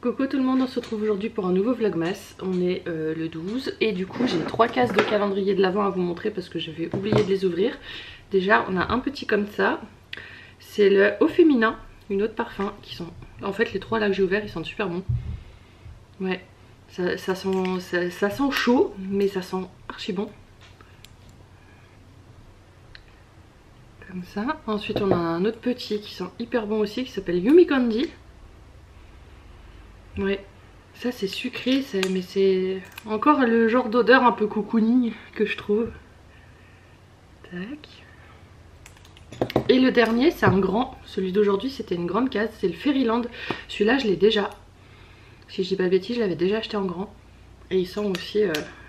Coucou tout le monde, on se retrouve aujourd'hui pour un nouveau vlogmas. On est le 12 et du coup j'ai 3 cases de calendrier de l'Avent à vous montrer parce que j'avais oublié de les ouvrir. Déjà on a un petit comme ça, c'est le Au Féminin, une eau de parfum qui sont... En fait les 3 là que j'ai ouverts ils sentent super bons. Ouais, ça sent chaud mais ça sent archi bon. Comme ça. Ensuite on a un autre petit qui sent hyper bon aussi qui s'appelle Yumi Candy. Ouais, ça c'est sucré, mais c'est encore le genre d'odeur un peu cocooning que je trouve. Tac. Et le dernier c'est un grand, celui d'aujourd'hui c'était une grande case, c'est le Fairyland. Celui-là je l'ai déjà, si je dis pas de bêtises je l'avais déjà acheté en grand. Et il sent aussi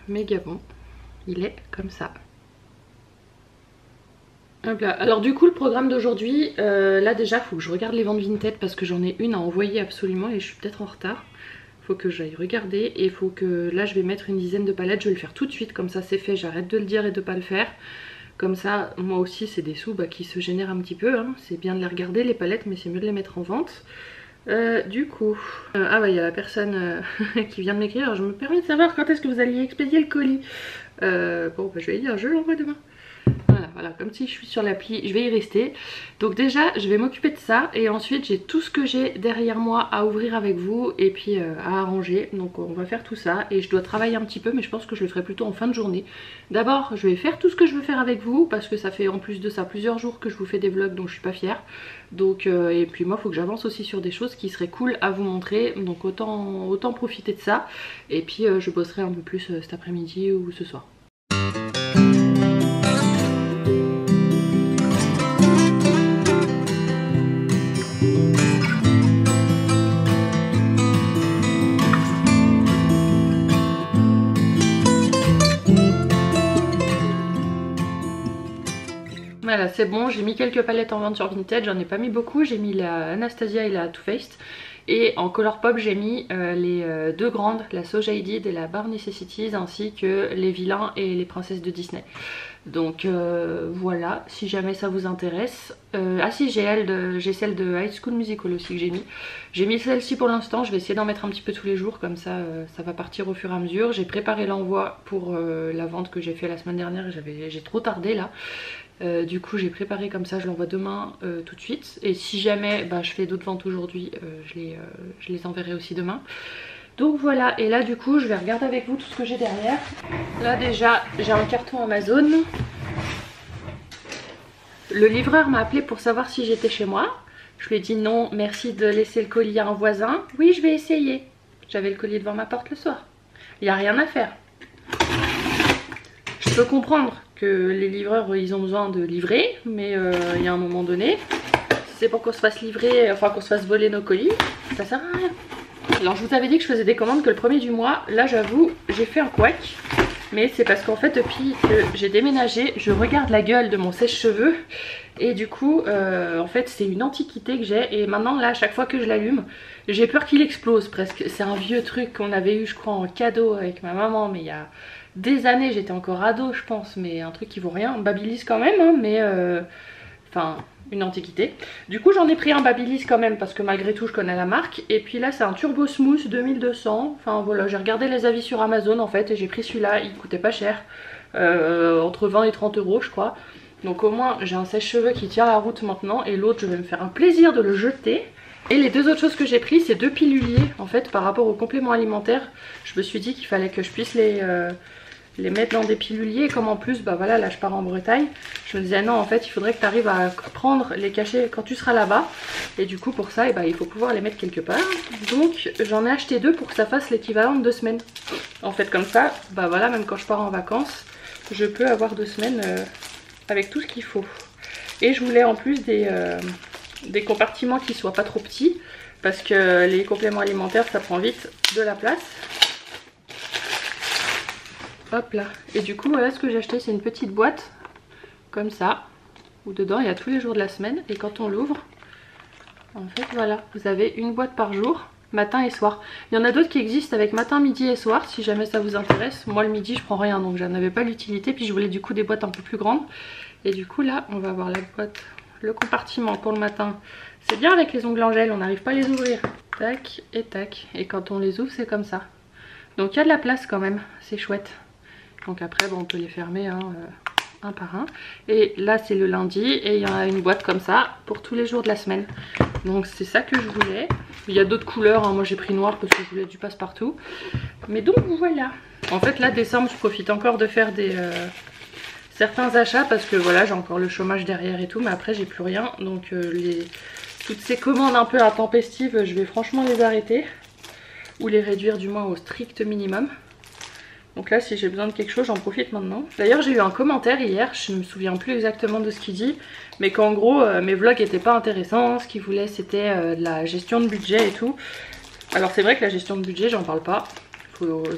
méga bon, il est comme ça. Hop là. Alors du coup le programme d'aujourd'hui, là déjà faut que je regarde les ventes Vinted parce que j'en ai une à envoyer absolument et je suis peut-être en retard. Faut que j'aille regarder et faut que là je vais mettre une dizaine de palettes, je vais le faire tout de suite comme ça c'est fait, j'arrête de le dire et de pas le faire. Comme ça moi aussi c'est des sous qui se génèrent un petit peu, hein. C'est bien de les regarder les palettes mais c'est mieux de les mettre en vente. Du coup, ah bah il y a la personne qui vient de m'écrire, je me permets de savoir quand est-ce que vous alliez expédier le colis. Bon bah je vais dire je l'envoie demain. Voilà, comme si je suis sur l'appli, je vais y rester. Donc déjà, je vais m'occuper de ça. Et ensuite, j'ai tout ce que j'ai derrière moi à ouvrir avec vous et puis à arranger. Donc on va faire tout ça. Et je dois travailler un petit peu, mais je pense que je le ferai plutôt en fin de journée. D'abord, je vais faire tout ce que je veux faire avec vous. Parce que ça fait en plus de ça plusieurs jours que je vous fais des vlogs dont je suis pas fière. Donc, et puis moi, il faut que j'avance aussi sur des choses qui seraient cool à vous montrer. Donc autant profiter de ça. Et puis je bosserai un peu plus cet après-midi ou ce soir. Voilà, c'est bon, j'ai mis quelques palettes en vente sur Vinted, j'en ai pas mis beaucoup, j'ai mis la Anastasia et la Too Faced. Et en Colourpop j'ai mis les deux grandes, la So Jaded et la Bare Necessities, ainsi que les vilains et les princesses de Disney. Donc voilà, si jamais ça vous intéresse. Ah si, j'ai celle de High School Musical aussi que j'ai mis. J'ai mis celle-ci pour l'instant, je vais essayer d'en mettre un petit peu tous les jours, comme ça ça va partir au fur et à mesure. J'ai préparé l'envoi pour la vente que j'ai fait la semaine dernière, j'ai trop tardé là. Du coup j'ai préparé comme ça, je l'envoie demain tout de suite. Et si jamais je fais d'autres ventes aujourd'hui, je les enverrai aussi demain. Donc voilà, et là du coup je vais regarder avec vous tout ce que j'ai derrière. Là déjà j'ai un carton Amazon. Le livreur m'a appelé pour savoir si j'étais chez moi. Je lui ai dit non, merci de laisser le colis à un voisin. Oui, je vais essayer. J'avais le colis devant ma porte le soir. Il n'y a rien à faire. Je peux comprendre que les livreurs ils ont besoin de livrer, mais il y a un moment donné, si c'est pour qu'on se fasse livrer, enfin qu'on se fasse voler nos colis, ça sert à rien. Alors je vous avais dit que je faisais des commandes que le premier du mois. Là j'avoue j'ai fait un couac, mais c'est parce qu'en fait depuis que j'ai déménagé je regarde la gueule de mon sèche-cheveux. Et du coup en fait c'est une antiquité que j'ai. Et maintenant là à chaque fois que je l'allume j'ai peur qu'il explose presque. C'est un vieux truc qu'on avait eu je crois en cadeau avec ma maman, mais il y a des années, j'étais encore ado je pense, mais un truc qui vaut rien. Babyliss quand même hein, mais enfin une antiquité. Du coup j'en ai pris un Babyliss quand même parce que malgré tout je connais la marque. Et puis là c'est un Turbo Smooth 2200. Enfin voilà, j'ai regardé les avis sur Amazon en fait et j'ai pris celui-là, il coûtait pas cher, entre 20 et 30 euros je crois. Donc au moins j'ai un sèche-cheveux qui tient la route maintenant. Et l'autre je vais me faire un plaisir de le jeter. Et les deux autres choses que j'ai pris c'est deux piluliers en fait par rapport aux compléments alimentaires. Je me suis dit qu'il fallait que je puisse les mettre dans des piluliers. Et comme en plus voilà là je pars en Bretagne, je me disais non en fait il faudrait que tu arrives à prendre les cachets quand tu seras là-bas. Et du coup pour ça il faut pouvoir les mettre quelque part. Donc j'en ai acheté deux pour que ça fasse l'équivalent de 2 semaines. En fait comme ça voilà, même quand je pars en vacances je peux avoir 2 semaines avec tout ce qu'il faut. Et je voulais en plus des compartiments qui soient pas trop petits, parce que les compléments alimentaires ça prend vite de la place. Hop là. Et du coup voilà ce que j'ai acheté, c'est une petite boîte comme ça où dedans il y a tous les jours de la semaine. Et quand on l'ouvre en fait voilà, vous avez une boîte par jour, matin et soir. Il y en a d'autres qui existent avec matin, midi et soir si jamais ça vous intéresse. Moi le midi je prends rien donc j'en avais pas l'utilité, puis je voulais du coup des boîtes un peu plus grandes. Et du coup là on va avoir la boîte, le compartiment pour le matin. C'est bien avec les ongles en gel, on n'arrive pas à les ouvrir. tac et tac. Et quand on les ouvre c'est comme ça. Donc il y a de la place quand même, c'est chouette. Donc après bon, on peut les fermer hein, un par un. Et là c'est le lundi et il y en a une boîte comme ça pour tous les jours de la semaine. Donc c'est ça que je voulais. Il y a d'autres couleurs, hein. Moi j'ai pris noir parce que je voulais du passe-partout. Mais donc voilà. En fait là décembre je profite encore de faire des certains achats parce que voilà j'ai encore le chômage derrière et tout. Mais après j'ai plus rien. Donc toutes ces commandes un peu intempestives je vais franchement les arrêter. Ou les réduire du moins au strict minimum. Donc là si j'ai besoin de quelque chose j'en profite maintenant. D'ailleurs j'ai eu un commentaire hier, je ne me souviens plus exactement de ce qu'il dit, mais qu'en gros mes vlogs étaient pas intéressants, ce qu'il voulait c'était de la gestion de budget et tout. Alors c'est vrai que la gestion de budget j'en parle pas,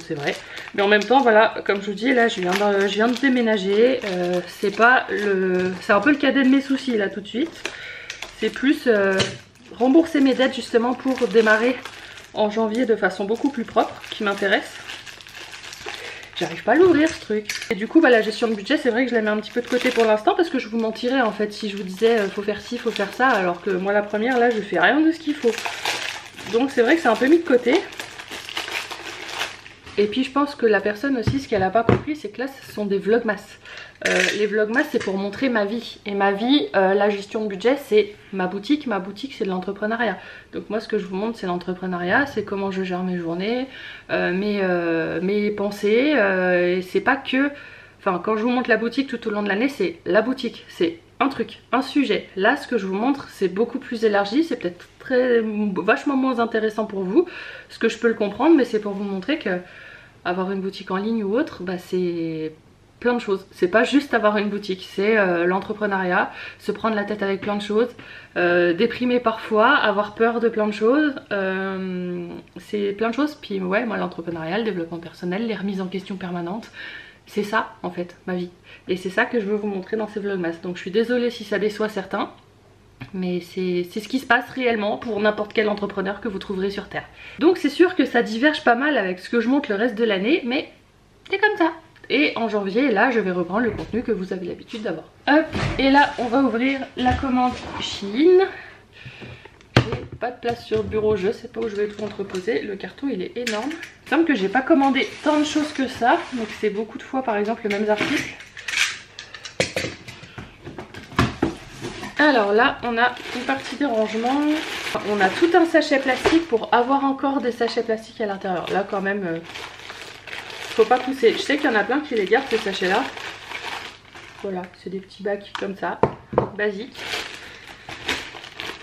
c'est vrai. Mais en même temps voilà, comme je vous dis là je viens de déménager, c'est un peu le cadet de mes soucis là tout de suite. C'est plus rembourser mes dettes justement pour démarrer en janvier de façon beaucoup plus propre qui m'intéresse. J'arrive pas à l'ouvrir ce truc. Et du coup bah, la gestion de budget c'est vrai que je la mets un petit peu de côté pour l'instant parce que je vous mentirais en fait si je vous disais faut faire ci, faut faire ça, alors que moi la première là je fais rien de ce qu'il faut. Donc c'est vrai que c'est un peu mis de côté. Et puis je pense que la personne aussi ce qu'elle a pas compris c'est que là ce sont des vlogmas. Les vlogmas c'est pour montrer ma vie. Et ma vie, la gestion de budget c'est ma boutique c'est de l'entrepreneuriat. Donc moi ce que je vous montre c'est l'entrepreneuriat, c'est comment je gère mes journées, mes pensées. Et c'est pas que, enfin quand je vous montre la boutique tout au long de l'année c'est la boutique, c'est un truc, un sujet. Là ce que je vous montre c'est beaucoup plus élargi, c'est peut-être vachement moins intéressant pour vous, ce que je peux le comprendre, mais c'est pour vous montrer que avoir une boutique en ligne ou autre, bah c'est plein de choses. C'est pas juste avoir une boutique, c'est l'entrepreneuriat, se prendre la tête avec plein de choses, déprimer parfois, avoir peur de plein de choses, c'est plein de choses. Puis ouais, moi l'entrepreneuriat, le développement personnel, les remises en question permanentes, c'est ça en fait ma vie. Et c'est ça que je veux vous montrer dans ces vlogmas. Donc je suis désolée si ça déçoit certains, mais c'est ce qui se passe réellement pour n'importe quel entrepreneur que vous trouverez sur terre. Donc c'est sûr que ça diverge pas mal avec ce que je montre le reste de l'année, mais c'est comme ça. Et en janvier, là, je vais reprendre le contenu que vous avez l'habitude d'avoir. Hop, et là, on va ouvrir la commande Shein. J'ai pas de place sur le bureau, je sais pas où je vais tout entreposer. Le carton, il est énorme. Il me semble que j'ai pas commandé tant de choses que ça. Donc c'est beaucoup de fois, par exemple, les mêmes articles. Alors là, on a une partie des rangements. On a tout un sachet plastique pour avoir encore des sachets plastiques à l'intérieur. Là, quand même... faut pas pousser. Je sais qu'il y en a plein qui les gardent ces sachets là. Voilà, c'est des petits bacs comme ça, basiques.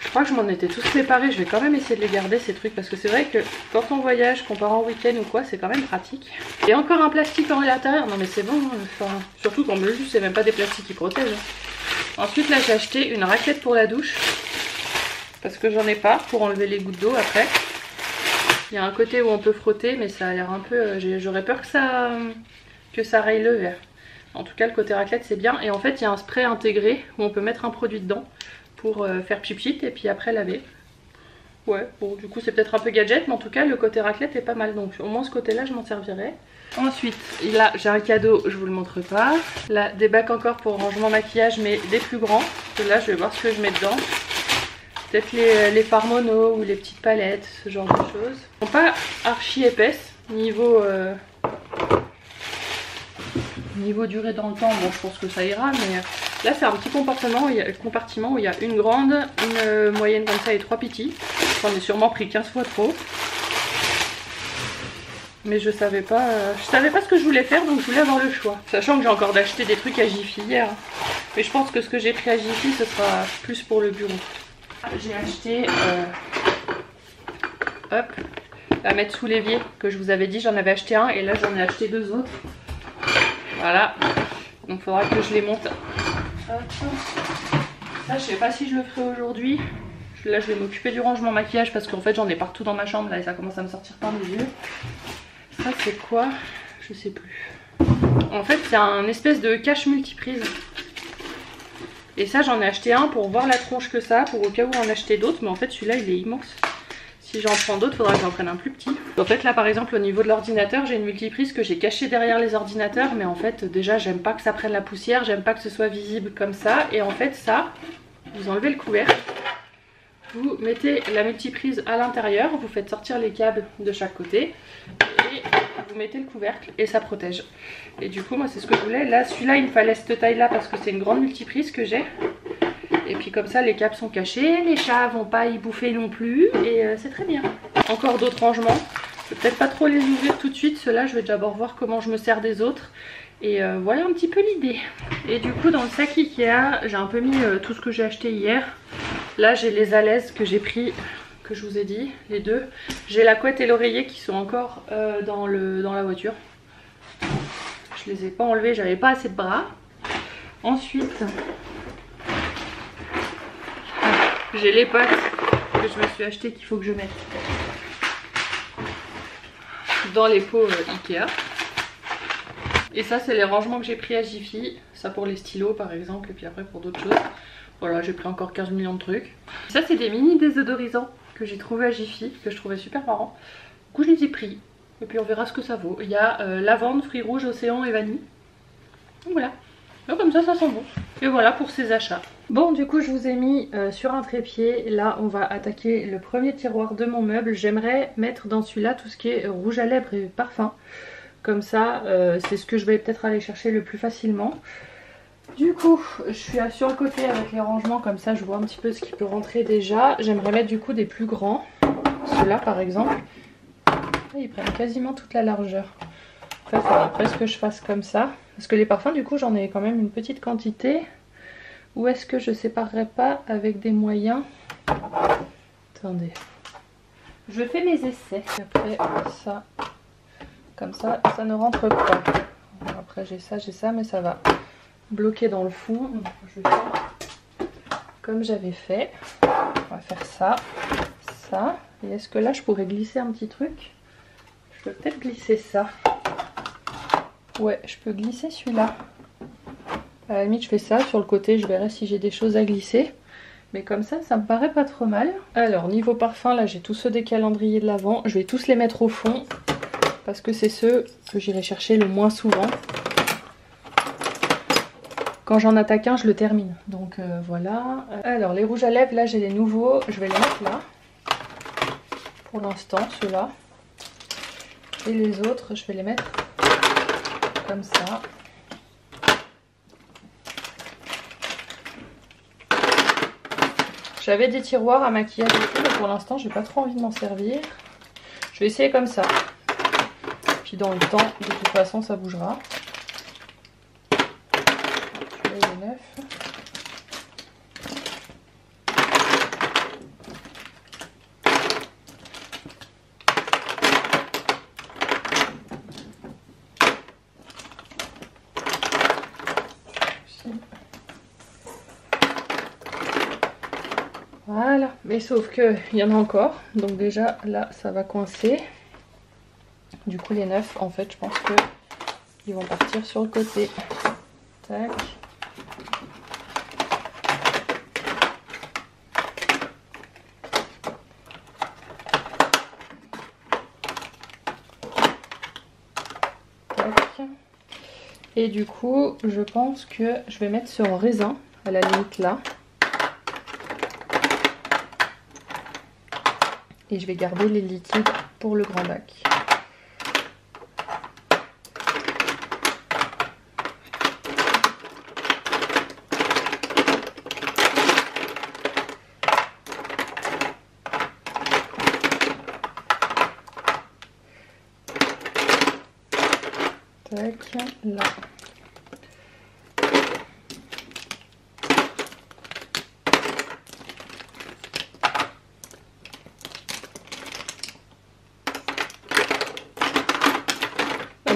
Je crois que je m'en étais tous préparés. Je vais quand même essayer de les garder ces trucs parce que c'est vrai que quand on voyage, qu'on part en week-end ou quoi, c'est quand même pratique. Et encore un plastique en l'intérieur. Non mais c'est bon, hein, enfin, surtout qu'en plus c'est même pas des plastiques qui protègent. Ensuite là j'ai acheté une raclette pour la douche parce que j'en ai pas pour enlever les gouttes d'eau après. Il y a un côté où on peut frotter mais ça a l'air un peu... j'aurais peur que ça raye le verre. En tout cas le côté raclette c'est bien. Et en fait il y a un spray intégré où on peut mettre un produit dedans pour faire pchit et puis après laver. Ouais bon du coup c'est peut-être un peu gadget mais en tout cas le côté raclette est pas mal. Donc au moins ce côté là je m'en servirai. Ensuite là j'ai un cadeau, je vous le montre pas. Là des bacs encore pour rangement maquillage mais des plus grands. Là je vais voir ce que je mets dedans. Peut-être les fards mono ou les petites palettes, ce genre de choses. Elles sont pas archi épaisses. Niveau durée dans le temps, bon je pense que ça ira. Mais là c'est un petit compartiment où il y a une grande, une moyenne comme ça et 3 petits. J'en ai sûrement pris 15 fois trop. Mais je savais pas ce que je voulais faire, donc je voulais avoir le choix. Sachant que j'ai encore d'acheter des trucs à Jiffy hier. Mais je pense que ce que j'ai pris à Jiffy ce sera plus pour le bureau. J'ai acheté hop, à mettre sous l'évier que je vous avais dit, j'en avais acheté un et là j'en ai acheté 2 autres. Voilà, donc il faudra que je les monte. Hop. Ça je sais pas si je le ferai aujourd'hui. Là je vais m'occuper du rangement maquillage parce qu'en fait j'en ai partout dans ma chambre là et ça commence à me sortir par les yeux. Ça c'est quoi? Je sais plus. En fait c'est un espèce de cache multiprise. Et ça j'en ai acheté un pour voir la tronche que ça, pour au cas où en acheter d'autres, mais en fait celui-là il est immense. Si j'en prends d'autres, il faudra que j'en prenne un plus petit. En fait là par exemple au niveau de l'ordinateur, j'ai une multiprise que j'ai cachée derrière les ordinateurs, mais en fait déjà j'aime pas que ça prenne la poussière, j'aime pas que ce soit visible comme ça. Et en fait ça, vous enlevez le couvercle, vous mettez la multiprise à l'intérieur, vous faites sortir les câbles de chaque côté et vous mettez le couvercle et ça protège. Et du coup moi c'est ce que je voulais. Là celui-là il me fallait cette taille là parce que c'est une grande multiprise que j'ai. Et puis comme ça les câbles sont cachés, les chats vont pas y bouffer non plus et c'est très bien. Encore d'autres rangements. Je vais peut-être pas trop les ouvrir tout de suite, ceux-là je vais d'abord voir comment je me sers des autres. Et voilà un petit peu l'idée. Et du coup dans le sac Ikea, j'ai un peu mis tout ce que j'ai acheté hier. Là j'ai les alaises que j'ai pris, que je vous ai dit, les deux. J'ai la couette et l'oreiller qui sont encore dans la voiture. Je les ai pas enlevés, j'avais pas assez de bras. Ensuite, j'ai les pâtes que je me suis acheté qu'il faut que je mette dans les pots Ikea. Et ça c'est les rangements que j'ai pris à Jiffy. Ça pour les stylos par exemple et puis après pour d'autres choses. Voilà, j'ai pris encore 15 millions de trucs. Ça c'est des mini désodorisants que j'ai trouvé à Jiffy, que je trouvais super marrant. Du coup je les ai pris. Et puis on verra ce que ça vaut. Il y a lavande, fruits rouges, océan et vanille. Donc voilà. Donc comme ça sent bon. Et voilà pour ces achats. Bon du coup je vous ai mis sur un trépied. Là on va attaquer le premier tiroir de mon meuble. J'aimerais mettre dans celui-là tout ce qui est rouge à lèvres et parfum. Comme ça c'est ce que je vais peut-être aller chercher le plus facilement. Du coup je suis sur le côté avec les rangements, comme ça je vois un petit peu ce qui peut rentrer déjà. J'aimerais mettre du coup des plus grands. Ceux-là par exemple. Ils prennent quasiment toute la largeur. En fait il faudrait presque que je fasse comme ça. Parce que les parfums du coup j'en ai quand même une petite quantité. Ou est-ce que je séparerais pas avec des moyens? Attendez. Je fais mes essais. Après ça, comme ça, ça ne rentre pas. Après j'ai ça, mais ça va bloquer dans le fond. Je vais faire comme j'avais fait. On va faire ça, ça. Et est-ce que là je pourrais glisser un petit truc? Je peux peut-être glisser ça. Ouais, je peux glisser celui-là. À la limite je fais ça, sur le côté je verrai si j'ai des choses à glisser. Mais comme ça me paraît pas trop mal. Alors niveau parfum, là j'ai tous ceux des calendriers de l'Avent. Je vais tous les mettre au fond. Parce que c'est ceux que j'irai chercher le moins souvent. Quand j'en attaque un, je le termine. Donc voilà. Alors les rouges à lèvres, là j'ai les nouveaux. Je vais les mettre là. Pour l'instant, ceux-là. Et les autres, je vais les mettre comme ça. J'avais des tiroirs à maquillage et tout, mais pour l'instant j'ai pas trop envie de m'en servir. Je vais essayer comme ça. Puis dans le temps, de toute façon ça bougera. Celui-là il est neuf. Voilà, mais sauf que il y en a encore, donc déjà là ça va coincer. Du coup les neufs en fait je pense que ils vont partir sur le côté. Tac. Tac. Et du coup je pense que je vais mettre ceux en raisin à la limite là. Et je vais garder les liquides pour le grand bac. Tac, là.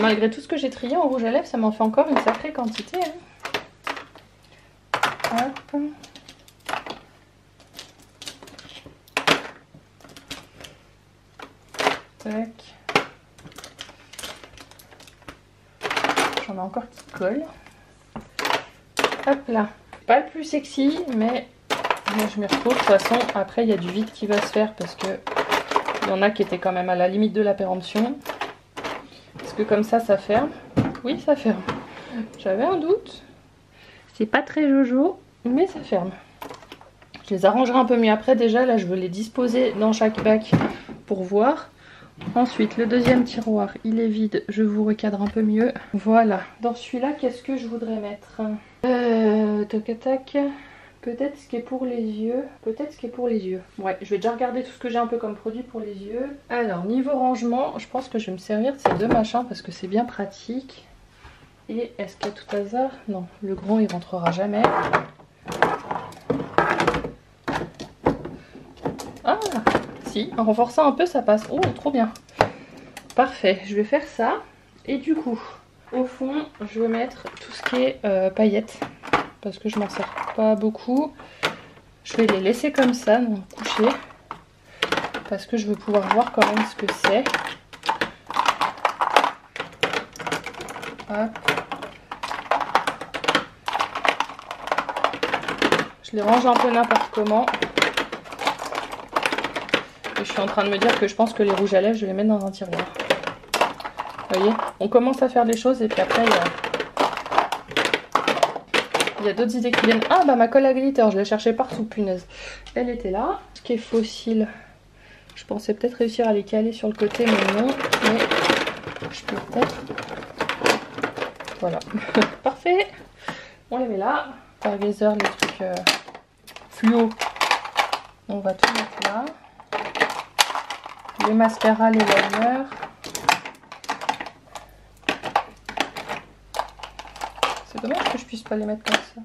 Malgré tout ce que j'ai trié en rouge à lèvres, ça m'en fait encore une sacrée quantité. Hein. Hop. Tac. J'en ai encore qui collent. Hop là. Pas le plus sexy, mais moi je m'y retrouve. De toute façon, après il y a du vide qui va se faire parce que il y en a qui étaient quand même à la limite de la péremption. Comme ça ferme. Oui, ça ferme. J'avais un doute. C'est pas très jojo, mais ça ferme. Je les arrangerai un peu mieux après. Déjà là je veux les disposer dans chaque bac pour voir. Ensuite le deuxième tiroir il est vide, je vous recadre un peu mieux. Voilà, dans celui-là qu'est-ce que je voudrais mettre? Tac tac. Peut-être ce qui est pour les yeux. Peut-être ce qui est pour les yeux. Ouais, je vais déjà regarder tout ce que j'ai un peu comme produit pour les yeux. Alors, niveau rangement, je pense que je vais me servir de ces deux machins parce que c'est bien pratique. Et est-ce qu'à tout hasard? Non, le grand il rentrera jamais. Ah, si, en renforçant un peu ça passe. Oh, trop bien. Parfait, je vais faire ça. Et du coup, au fond, je vais mettre tout ce qui est paillettes. Parce que je m'en sers pas beaucoup. Je vais les laisser comme ça, donc coucher. Parce que je veux pouvoir voir quand même ce que c'est. Hop. Je les range un peu n'importe comment. Et je suis en train de me dire que je pense que les rouges à lèvres, je vais les mettre dans un tiroir. Vous voyez, on commence à faire des choses et puis après il y a d'autres idées qui viennent. Ah bah ma colle à glitter, je l'ai cherchée partout, punaise. Elle était là. Ce qui est fossile, je pensais peut-être réussir à les caler sur le côté, mais non. Mais je peux peut-être. Voilà. Parfait. On les met là. Stargazer, les trucs fluo. On va tout mettre là. Les mascaras, les liners. C'est dommage que je puisse pas les mettre comme ça.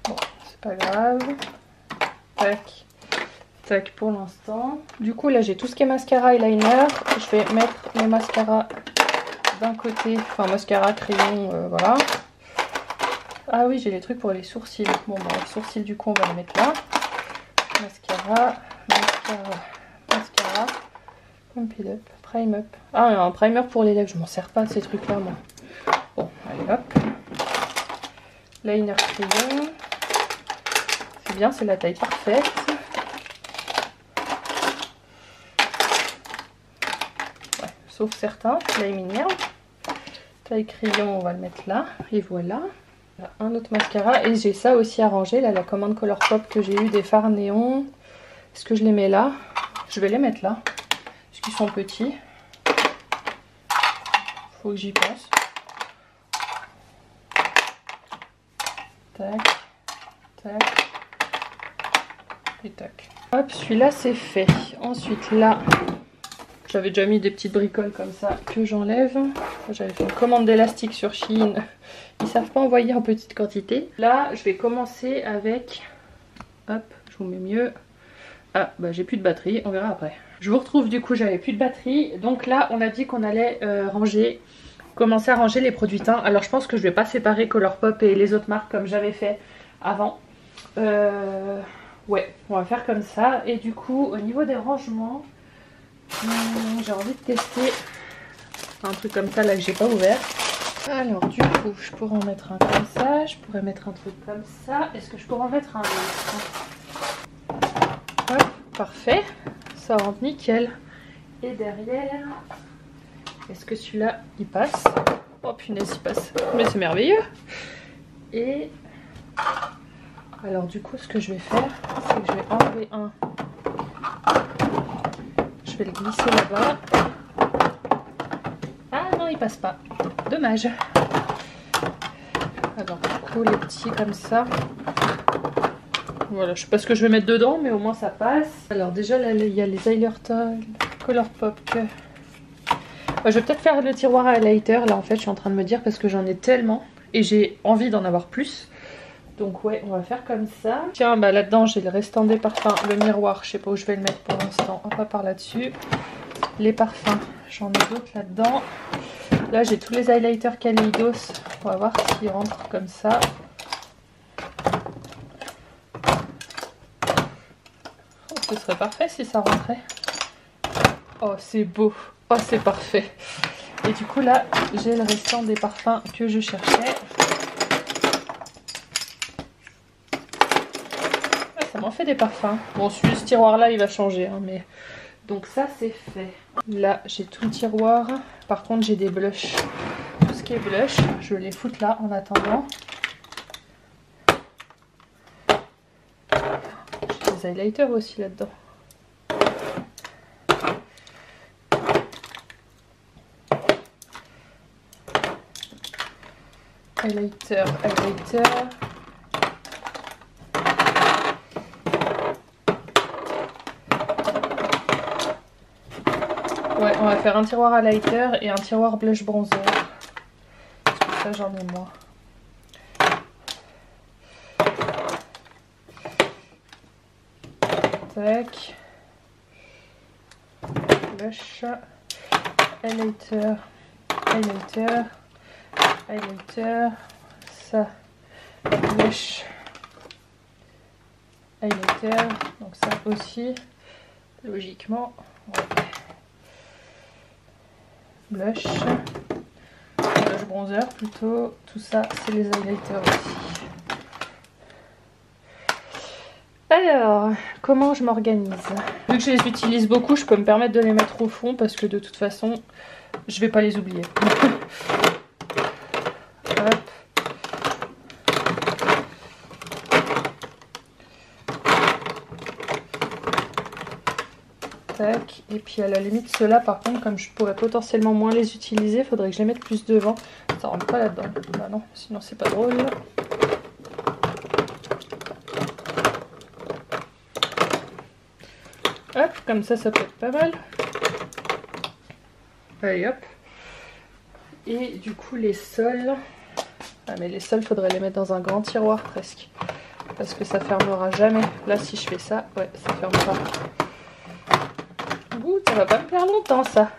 Bon, c'est pas grave. Tac. Tac pour l'instant. Du coup là j'ai tout ce qui est mascara et liner. Je vais mettre les mascaras d'un côté. Enfin mascara, crayon, voilà. Ah oui, j'ai les trucs pour les sourcils. Bon bah les sourcils du coup on va les mettre là. Mascara, mascara, mascara. Pump it up, prime up. Ah, un primer pour les lèvres, je m'en sers pas de ces trucs là moi. Bon, allez hop. Liner crayon. C'est bien, c'est la taille parfaite. Ouais, sauf certains, là il m'énerve. Taille crayon, on va le mettre là. Et voilà. Un autre mascara. Et j'ai ça aussi à ranger, là, la commande Colourpop que j'ai eu des fards néons. Est-ce que je les mets là? Je vais les mettre là. Qui sont petits. Faut que j'y pense. Tac, tac et tac. Hop, celui-là c'est fait. Ensuite là, j'avais déjà mis des petites bricoles comme ça que j'enlève. J'avais fait une commande d'élastique sur Shein. Ils savent pas envoyer en petite quantité. Là, je vais commencer avec. Hop, je vous mets mieux. Ah, bah j'ai plus de batterie, on verra après. Je vous retrouve du coup, j'avais plus de batterie. Donc là, on a dit qu'on allait commencer à ranger les produits teints. Alors je pense que je vais pas séparer Colourpop et les autres marques comme j'avais fait avant. Ouais, on va faire comme ça. Et du coup, au niveau des rangements, j'ai envie de tester un truc comme ça là que j'ai pas ouvert. Alors du coup, je pourrais en mettre un comme ça, je pourrais mettre un truc comme ça. Est-ce que je pourrais en mettre un autre? Hop, parfait. Ça rentre nickel. Et derrière, est-ce que celui-là il passe? Oh punaise, il passe. Mais c'est merveilleux. Et alors du coup, ce que je vais faire, c'est que je vais enlever un. Je vais le glisser là-bas. Ah non, il passe pas. Dommage. Alors du coup, les petits comme ça. Voilà, je sais pas ce que je vais mettre dedans, mais au moins ça passe. Alors déjà là, il y a les highlighters Colourpop. Je vais peut-être faire le tiroir à highlighter. Là en fait, je suis en train de me dire parce que j'en ai tellement et j'ai envie d'en avoir plus. Donc ouais, on va faire comme ça. Tiens, bah là-dedans j'ai le restant des parfums, le miroir. Je sais pas où je vais le mettre pour l'instant. On va par là-dessus. Les parfums, j'en ai d'autres là-dedans. Là j'ai tous les highlighters Kaleidos. On va voir s'ils rentrent comme ça. Ce serait parfait si ça rentrait. Oh c'est beau. Oh c'est parfait. Et du coup là j'ai le restant des parfums que je cherchais. Ah, ça m'en fait des parfums. Bon ce tiroir là il va changer hein, mais donc ça c'est fait. Là j'ai tout le tiroir. Par contre j'ai des blushs. Tout ce qui est blush je vais les foutre là en attendant. des highlighters aussi là-dedans. Highlighter, highlighter. Ouais, on va faire un tiroir highlighter et un tiroir blush bronzer. Parce que ça, j'en ai moins. Tac. Blush. Highlighter. Highlighter. Highlighter. Ça. Blush. Highlighter. Donc ça aussi. Logiquement. Ouais. Blush. Blush bronzer plutôt. Tout ça, c'est les highlighters aussi. Alors, comment je m'organise? Vu que je les utilise beaucoup, je peux me permettre de les mettre au fond parce que de toute façon, je vais pas les oublier. Hop. Tac. Et puis à la limite, ceux-là, par contre, comme je pourrais potentiellement moins les utiliser, il faudrait que je les mette plus devant. Ça rentre pas là-dedans. Bah non, sinon c'est pas drôle. Hop, comme ça peut être pas mal. Allez hop. Et du coup les sols. Ah mais les sols, faudrait les mettre dans un grand tiroir presque. Parce que ça fermera jamais. Là si je fais ça, ouais, ça fermera. Ouh, ça va pas me faire longtemps ça.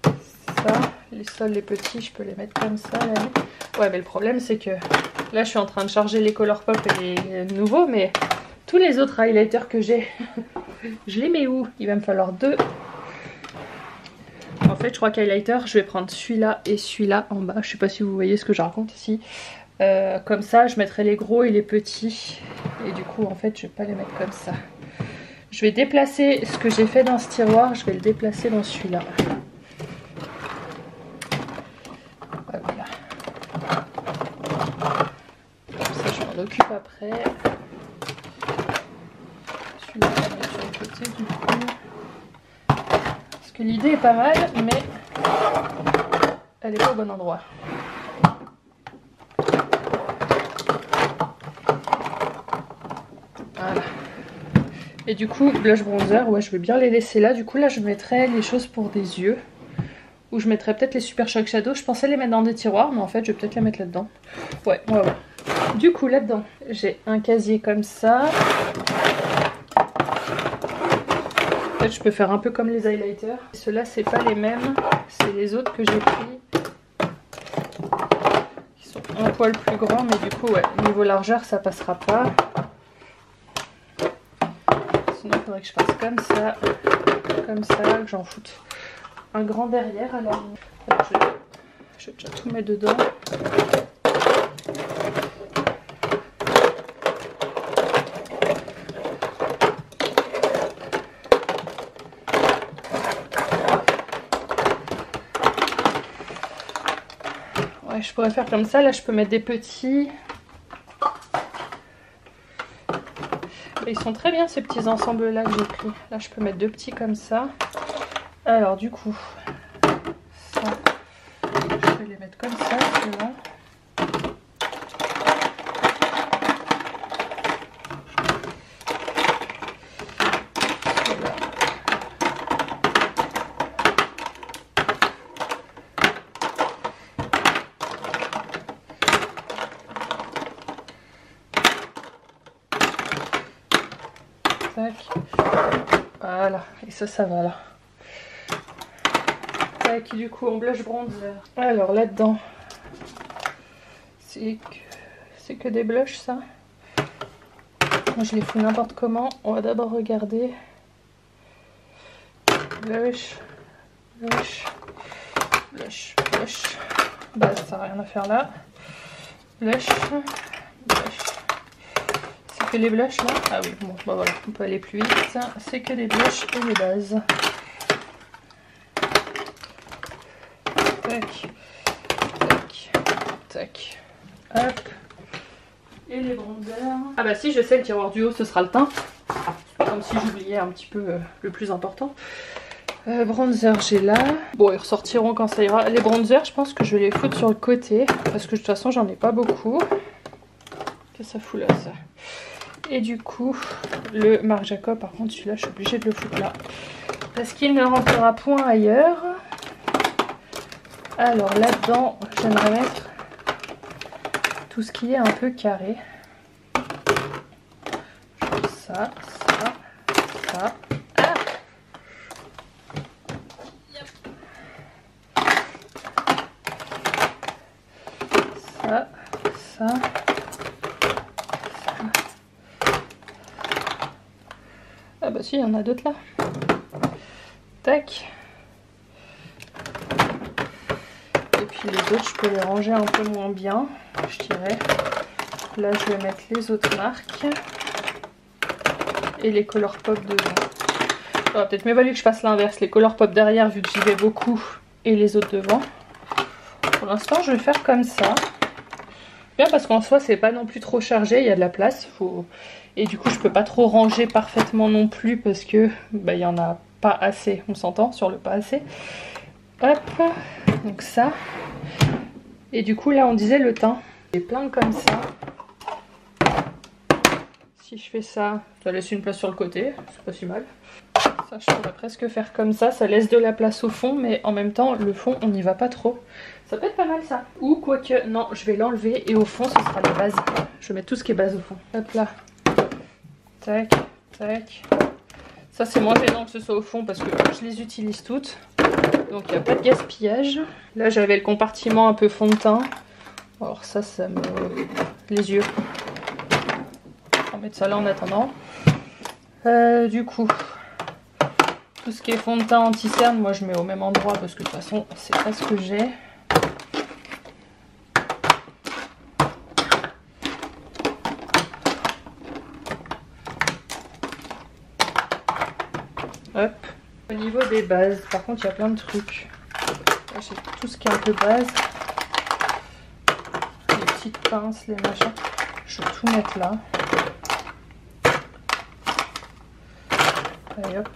Ça, les sols les petits, je peux les mettre comme ça là. Ouais mais le problème c'est que là je suis en train de charger les Colourpop et les nouveaux, mais tous les autres highlighters que j'ai, je les mets où? Il va me falloir deux. En fait, je crois qu'highlighter, je vais prendre celui-là et celui-là en bas. Je sais pas si vous voyez ce que je raconte ici. Comme ça, je mettrai les gros et les petits. Et du coup, en fait, je vais pas les mettre comme ça. Je vais déplacer ce que j'ai fait dans ce tiroir. Je vais le déplacer dans celui-là. Voilà. Comme ça, je m'en occupe après. Celui-là, je vais le mettre sur le côté du coup. Parce que l'idée est pas mal, mais elle est pas au bon endroit. Voilà. Et du coup, blush bronzer, ouais, je vais bien les laisser là. Du coup, là, je mettrai les choses pour des yeux. Ou je mettrai peut-être les Super Shock Shadow. Je pensais les mettre dans des tiroirs, mais en fait, je vais peut-être les mettre là-dedans. Ouais. Du coup, là-dedans, j'ai un casier comme ça. En fait, je peux faire un peu comme les highlighters. Ceux-là, c'est pas les mêmes. C'est les autres que j'ai pris. Qui sont un poil plus grands, mais du coup, ouais, niveau largeur, ça passera pas. Sinon, il faudrait que je fasse comme ça, que j'en foute un grand derrière. Alors, je vais déjà tout mettre dedans. Ouais, je pourrais faire comme ça. Là, je peux mettre des petits. Ils sont très bien ces petits ensembles là que j'ai pris. Là je peux mettre deux petits comme ça. Alors du coup, ça, je vais les mettre comme ça, c'est bon. Tac. Voilà, et ça va là. Tac, du coup en blush bronzer. Alors là-dedans, c'est que des blushs ça. Moi je les fous n'importe comment. On va d'abord regarder. Blush, blush, blush, blush. Base, ça n'a rien à faire là. Blush, blush. Que les blushs là. Ah oui, bon, bah voilà, on peut aller plus vite. C'est que des blushs et des bases. Tac, tac, tac. Hop. Et les bronzers. Ah bah si, je sais, le tiroir du haut, ce sera le teint. Comme si j'oubliais un petit peu le plus important. Bronzer, j'ai là. Bon, ils ressortiront quand ça ira. Les bronzers, je pense que je vais les foutre sur le côté. Parce que de toute façon, j'en ai pas beaucoup. Qu'est-ce que ça fout là, ça? Et du coup, le Marc Jacob, par contre, celui-là, je suis obligée de le foutre là. Parce qu'il ne rentrera point ailleurs. Alors là-dedans, j'aimerais mettre tout ce qui est un peu carré. Ça, ça, ça. Ah! Ça, ça. Ah bah si, il y en a d'autres là. Tac. Et puis les autres, je peux les ranger un peu moins bien, je dirais. Là, je vais mettre les autres marques. Et les Colourpop devant. J'aurais peut-être mieux valu que je fasse l'inverse. Les Colourpop derrière, vu que j'y vais beaucoup. Et les autres devant. Pour l'instant, je vais faire comme ça. Bien parce qu'en soi, c'est pas non plus trop chargé. Il y a de la place. Et du coup, je peux pas trop ranger parfaitement non plus. Parce que bah, il y en a pas assez. On s'entend sur le pas assez. Hop. Donc ça. Et du coup, là, on disait le teint. J'ai plein comme ça. Si je fais ça, ça laisse une place sur le côté. C'est pas si mal. Ça, je pourrais presque faire comme ça. Ça laisse de la place au fond. Mais en même temps, le fond, on n'y va pas trop. Ça peut être pas mal ça. Ou quoique, non, je vais l'enlever. Et au fond, ce sera les bases. Je vais mettre tout ce qui est base au fond. Hop là. Tac, tac. Ça, c'est moins gênant que ce soit au fond parce que je les utilise toutes. Donc, il n'y a pas de gaspillage. Là, j'avais le compartiment un peu fond de teint. Alors ça, ça me... Les yeux. On va mettre ça là en attendant. Du coup, tout ce qui est fond de teint anti-cerne, moi, je mets au même endroit parce que de toute façon, c'est pas ce que j'ai. Hop. Au niveau des bases, par contre, il y a plein de trucs. Là, j'ai tout ce qui est un peu base. Les petites pinces, les machins. Je vais tout mettre là. Allez, hop.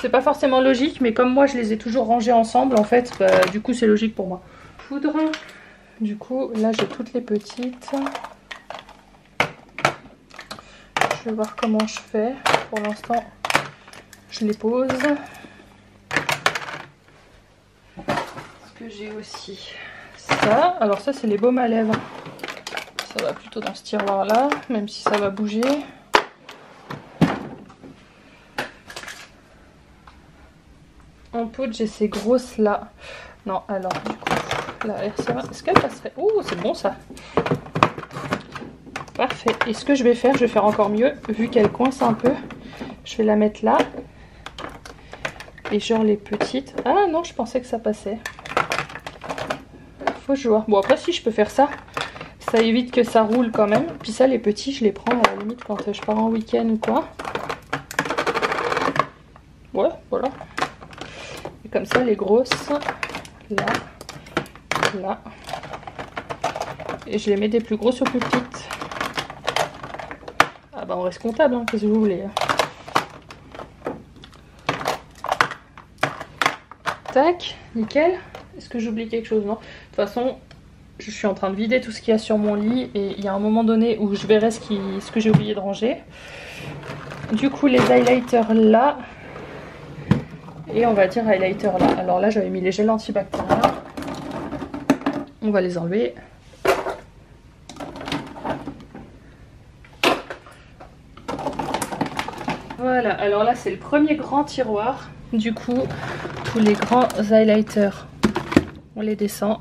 C'est pas forcément logique, mais comme moi, je les ai toujours rangés ensemble, en fait, bah, du coup, c'est logique pour moi. Poudre. Du coup, là, j'ai toutes les petites. Je vais voir comment je fais. Pour l'instant, je les pose. Ce que j'ai aussi ça. Alors ça, c'est les baumes à lèvres. Ça va plutôt dans ce tiroir là, même si ça va bouger. En poudre, j'ai ces grosses là. Non, alors du coup, là, est-ce qu'elle passerait? Oh, c'est bon ça. Parfait. Et ce que je vais faire encore mieux, vu qu'elle coince un peu. Je vais la mettre là. Et genre les petites. Ah non, je pensais que ça passait. Faut jouer. Bon, après, si je peux faire ça, ça évite que ça roule quand même. Puis ça, les petits, je les prends à la limite quand je pars en week-end ou quoi. Ouais, voilà. Et comme ça, les grosses, là, là. Et je les mets des plus grosses aux plus petites. Ah bah, on reste comptable, hein, qu'est-ce que vous voulez. Tac, nickel. Est-ce que j'oublie quelque chose? Non. De toute façon, je suis en train de vider tout ce qu'il y a sur mon lit et il y a un moment donné où je verrai ce que j'ai oublié de ranger. Du coup, les highlighters là. Et on va dire highlighter là. Alors là, j'avais mis les gels antibactériens. On va les enlever. Voilà, alors là, c'est le premier grand tiroir. Du coup, tous les grands highlighters, on les descend.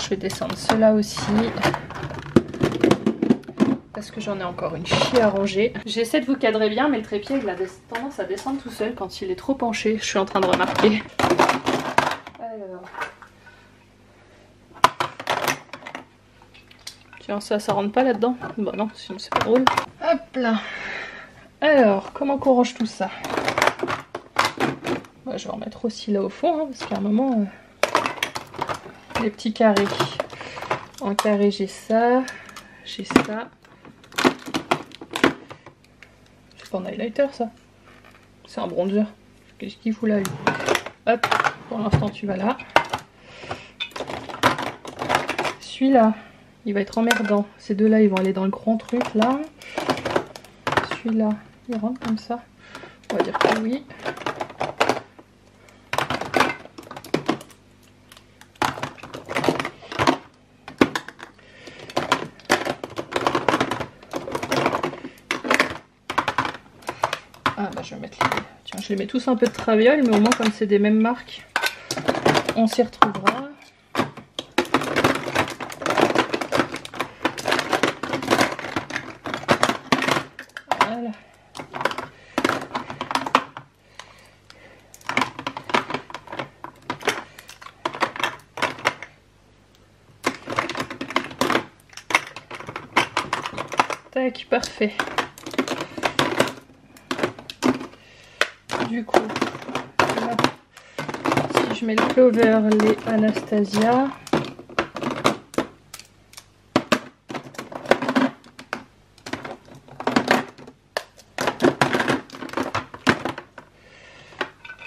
Je vais descendre ceux-là aussi. Parce que j'en ai encore une chier à ranger. J'essaie de vous cadrer bien, mais le trépied, il a tendance à descendre tout seul quand il est trop penché. Je suis en train de remarquer. Alors. Tiens, ça rentre pas là-dedans? Bah non, sinon c'est pas drôle. Hop là. Alors, comment qu'on range tout ça? Je vais en mettre aussi là au fond, hein, parce qu'à un moment, les petits carrés. En carré, j'ai ça. J'ai ça. C'est pas un highlighter, ça. C'est un bronzer. Qu'est-ce qu'il fout là, lui? Hop, pour l'instant, tu vas là. Celui-là, il va être emmerdant. Ces deux-là, ils vont aller dans le grand truc, là. Celui-là, il rentre comme ça. On va dire que oui. Ah bah je vais mettre les... Tiens, je les mets tous un peu de traviole, mais au moins comme c'est des mêmes marques, on s'y retrouvera. Voilà. Tac, parfait. Du coup, là, si je mets le Clover, les Anastasia,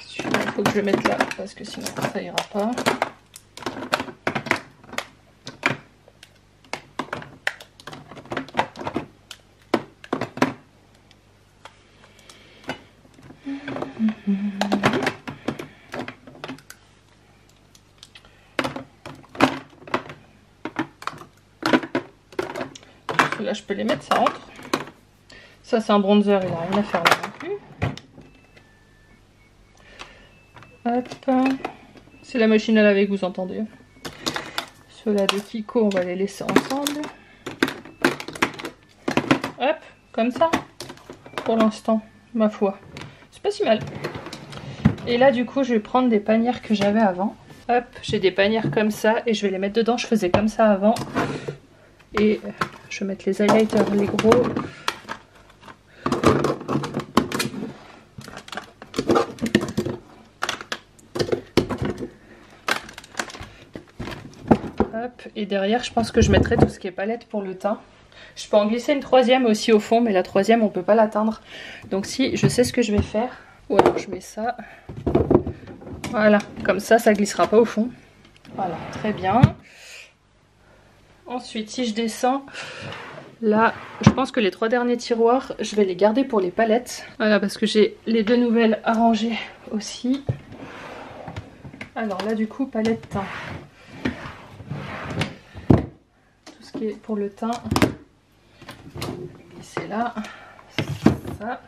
celui-là, il faut que je le mette là parce que sinon ça ira pas. Là je peux les mettre, ça rentre. Ça c'est un bronzer, il n'a rien à faire là non plus. Hop. C'est la machine à laver que vous entendez. Ceux-là de Kiko, on va les laisser ensemble. Hop, comme ça. Pour l'instant, ma foi. C'est pas si mal. Et là du coup je vais prendre des panières que j'avais avant. Hop, j'ai des panières comme ça et je vais les mettre dedans. Je faisais comme ça avant. Et je vais mettre les highlighters, les gros. Hop, et derrière je pense que je mettrai tout ce qui est palette pour le teint. Je peux en glisser une troisième aussi au fond, mais la troisième on peut pas l'atteindre. Donc si, je sais ce que je vais faire. Ou alors je mets ça. Voilà, comme ça glissera pas au fond. Voilà, très bien. Ensuite, si je descends, là, je pense que les 3 derniers tiroirs, je vais les garder pour les palettes. Voilà, parce que j'ai les 2 nouvelles à ranger aussi. Alors là, du coup, palette teint. Tout ce qui est pour le teint. C'est là. Ça.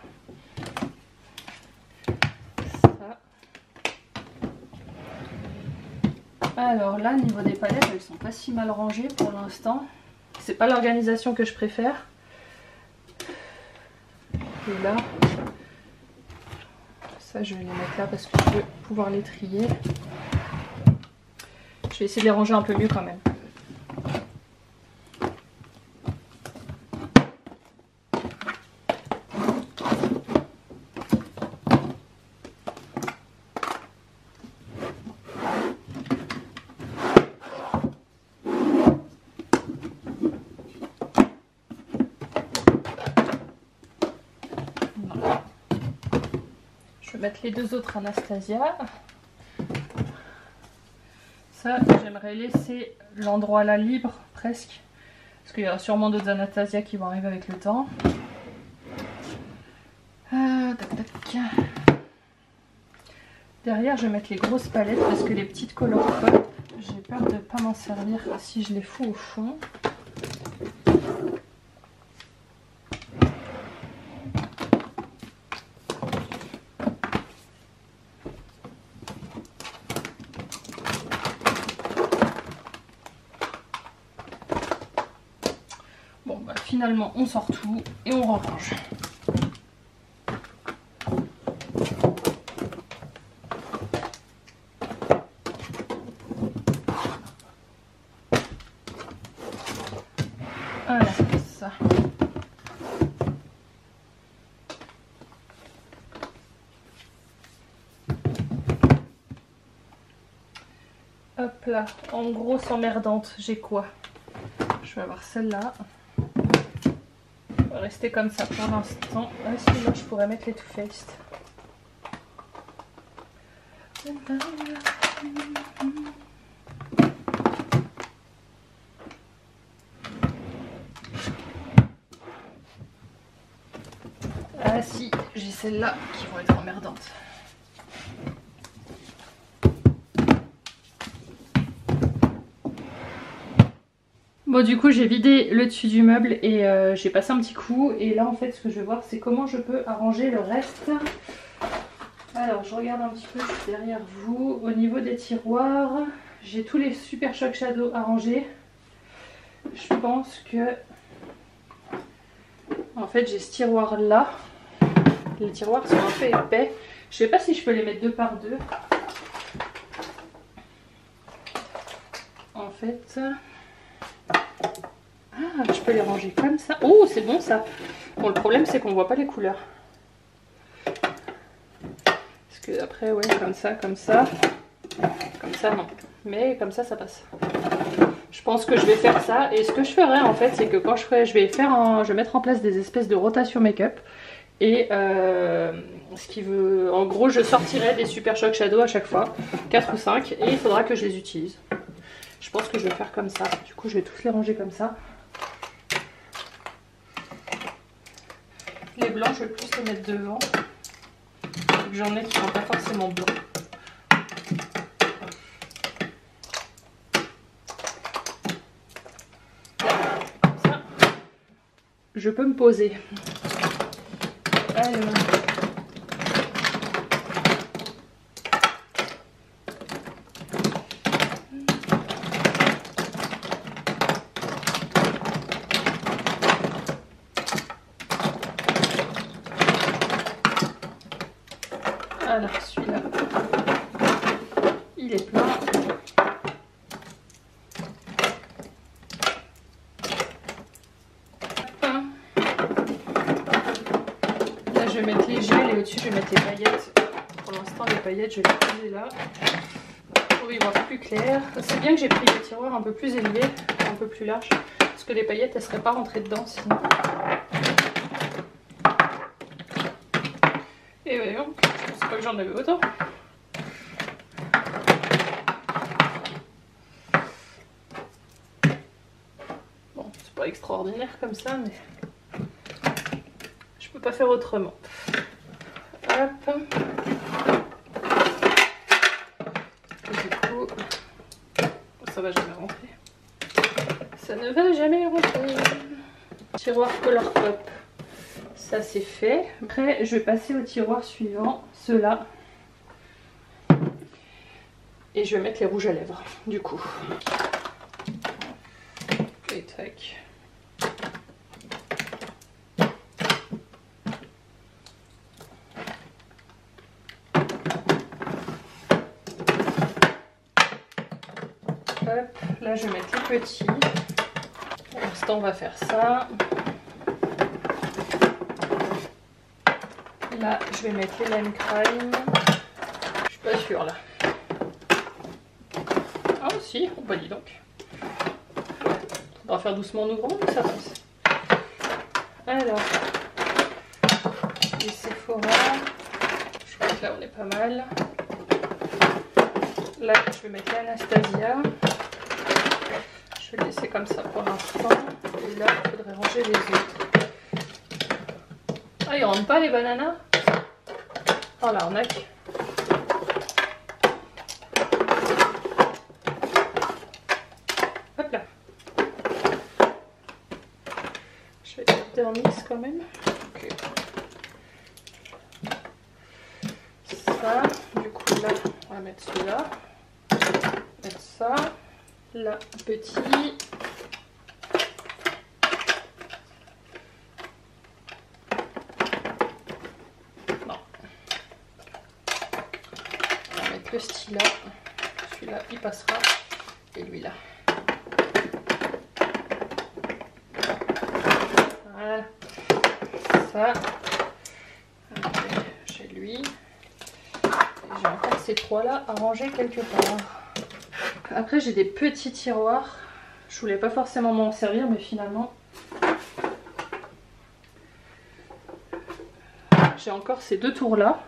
Ça. Alors là, niveau des palettes, elles sont pas si mal rangées pour l'instant. C'est pas l'organisation que je préfère. Et là, ça je vais les mettre là parce que je veux pouvoir les trier. Je vais essayer de les ranger un peu mieux quand même. Je vais mettre les 2 autres Anastasia. Ça, j'aimerais laisser l'endroit là libre, presque. Parce qu'il y aura sûrement d'autres Anastasia qui vont arriver avec le temps. Tac, tac. Derrière, je vais mettre les grosses palettes parce que les petites Color Pop, j'ai peur de ne pas m'en servir si je les fous au fond. Bon, bah finalement, on sort tout et on range. Voilà, ça. Hop là, en grosse emmerdante, j'ai quoi? Je vais avoir celle-là. On va rester comme ça pour l'instant. Ah si, là je pourrais mettre les Too Faced. Ah si, j'ai celles-là qui vont être emmerdantes. Bon, du coup j'ai vidé le dessus du meuble et j'ai passé un petit coup. Et là en fait ce que je vais voir c'est comment je peux arranger le reste. Alors je regarde un petit peu, je suis derrière vous. Au niveau des tiroirs, j'ai tous les Super Shock Shadow arrangés. Je pense que... En fait j'ai ce tiroir là. Les tiroirs sont un peu épais. Je sais pas si je peux les mettre deux par deux. En fait... Ah, je peux les ranger comme ça. Oh, c'est bon ça. Bon, le problème c'est qu'on voit pas les couleurs. Parce que après, ouais, comme ça, non. Mais comme ça passe. Je pense que je vais faire ça. Et ce que je ferai en fait, c'est que quand je vais mettre en place des espèces de rotation make-up. Et ce qui veut, en gros, je sortirai des Super Shock Shadow à chaque fois, 4 ou 5, et il faudra que je les utilise. Je pense que je vais faire comme ça. Du coup, je vais tous les ranger comme ça. Les blancs, je vais plus les mettre devant. J'en ai qui sont pas forcément blancs. Comme ça, je peux me poser. Alors. Alors celui-là, il est plein. Là je vais mettre les gels et au-dessus je vais mettre les paillettes. Pour l'instant les paillettes je vais les poser là pour y voir plus clair. C'est bien que j'ai pris le tiroir un peu plus élevé, un peu plus large, parce que les paillettes elles ne seraient pas rentrées dedans sinon. Et voyons, je pensais pas que j'en avais autant. Bon, c'est pas extraordinaire comme ça, mais je peux pas faire autrement. Hop. Et du coup, ça va jamais rentrer. Ça ne va jamais rentrer. Tiroir Color Pop. Ça c'est fait. Après je vais passer au tiroir suivant, ceux-là. Et je vais mettre les rouges à lèvres du coup. Et tac. Hop, là je vais mettre les petits. Pour l'instant on va faire ça. Là, je vais mettre les lime crime. Je suis pas sûre là. Ah si, oh bah dis donc. On va faire doucement en ouvrant, mais ça passe. Alors, les Sephora. Je crois que là on est pas mal. Là, je vais mettre l'Anastasia. Je vais le laisser comme ça pour l'instant. Et là, il faudrait ranger les autres. Ah, ils rentrent pas les bananas? Oh l'arnaque. Hop là. Je vais faire un mix quand même. Okay. Ça, du coup là, on va mettre celui-là. Mettre ça. Là, petit. Le stylo, celui-là il passera et lui là. Voilà, ça. Après, j'ai lui et j'ai encore ces trois là à ranger quelque part. Après j'ai des petits tiroirs, Je voulais pas forcément m'en servir, mais finalement j'ai encore ces 2 tours là.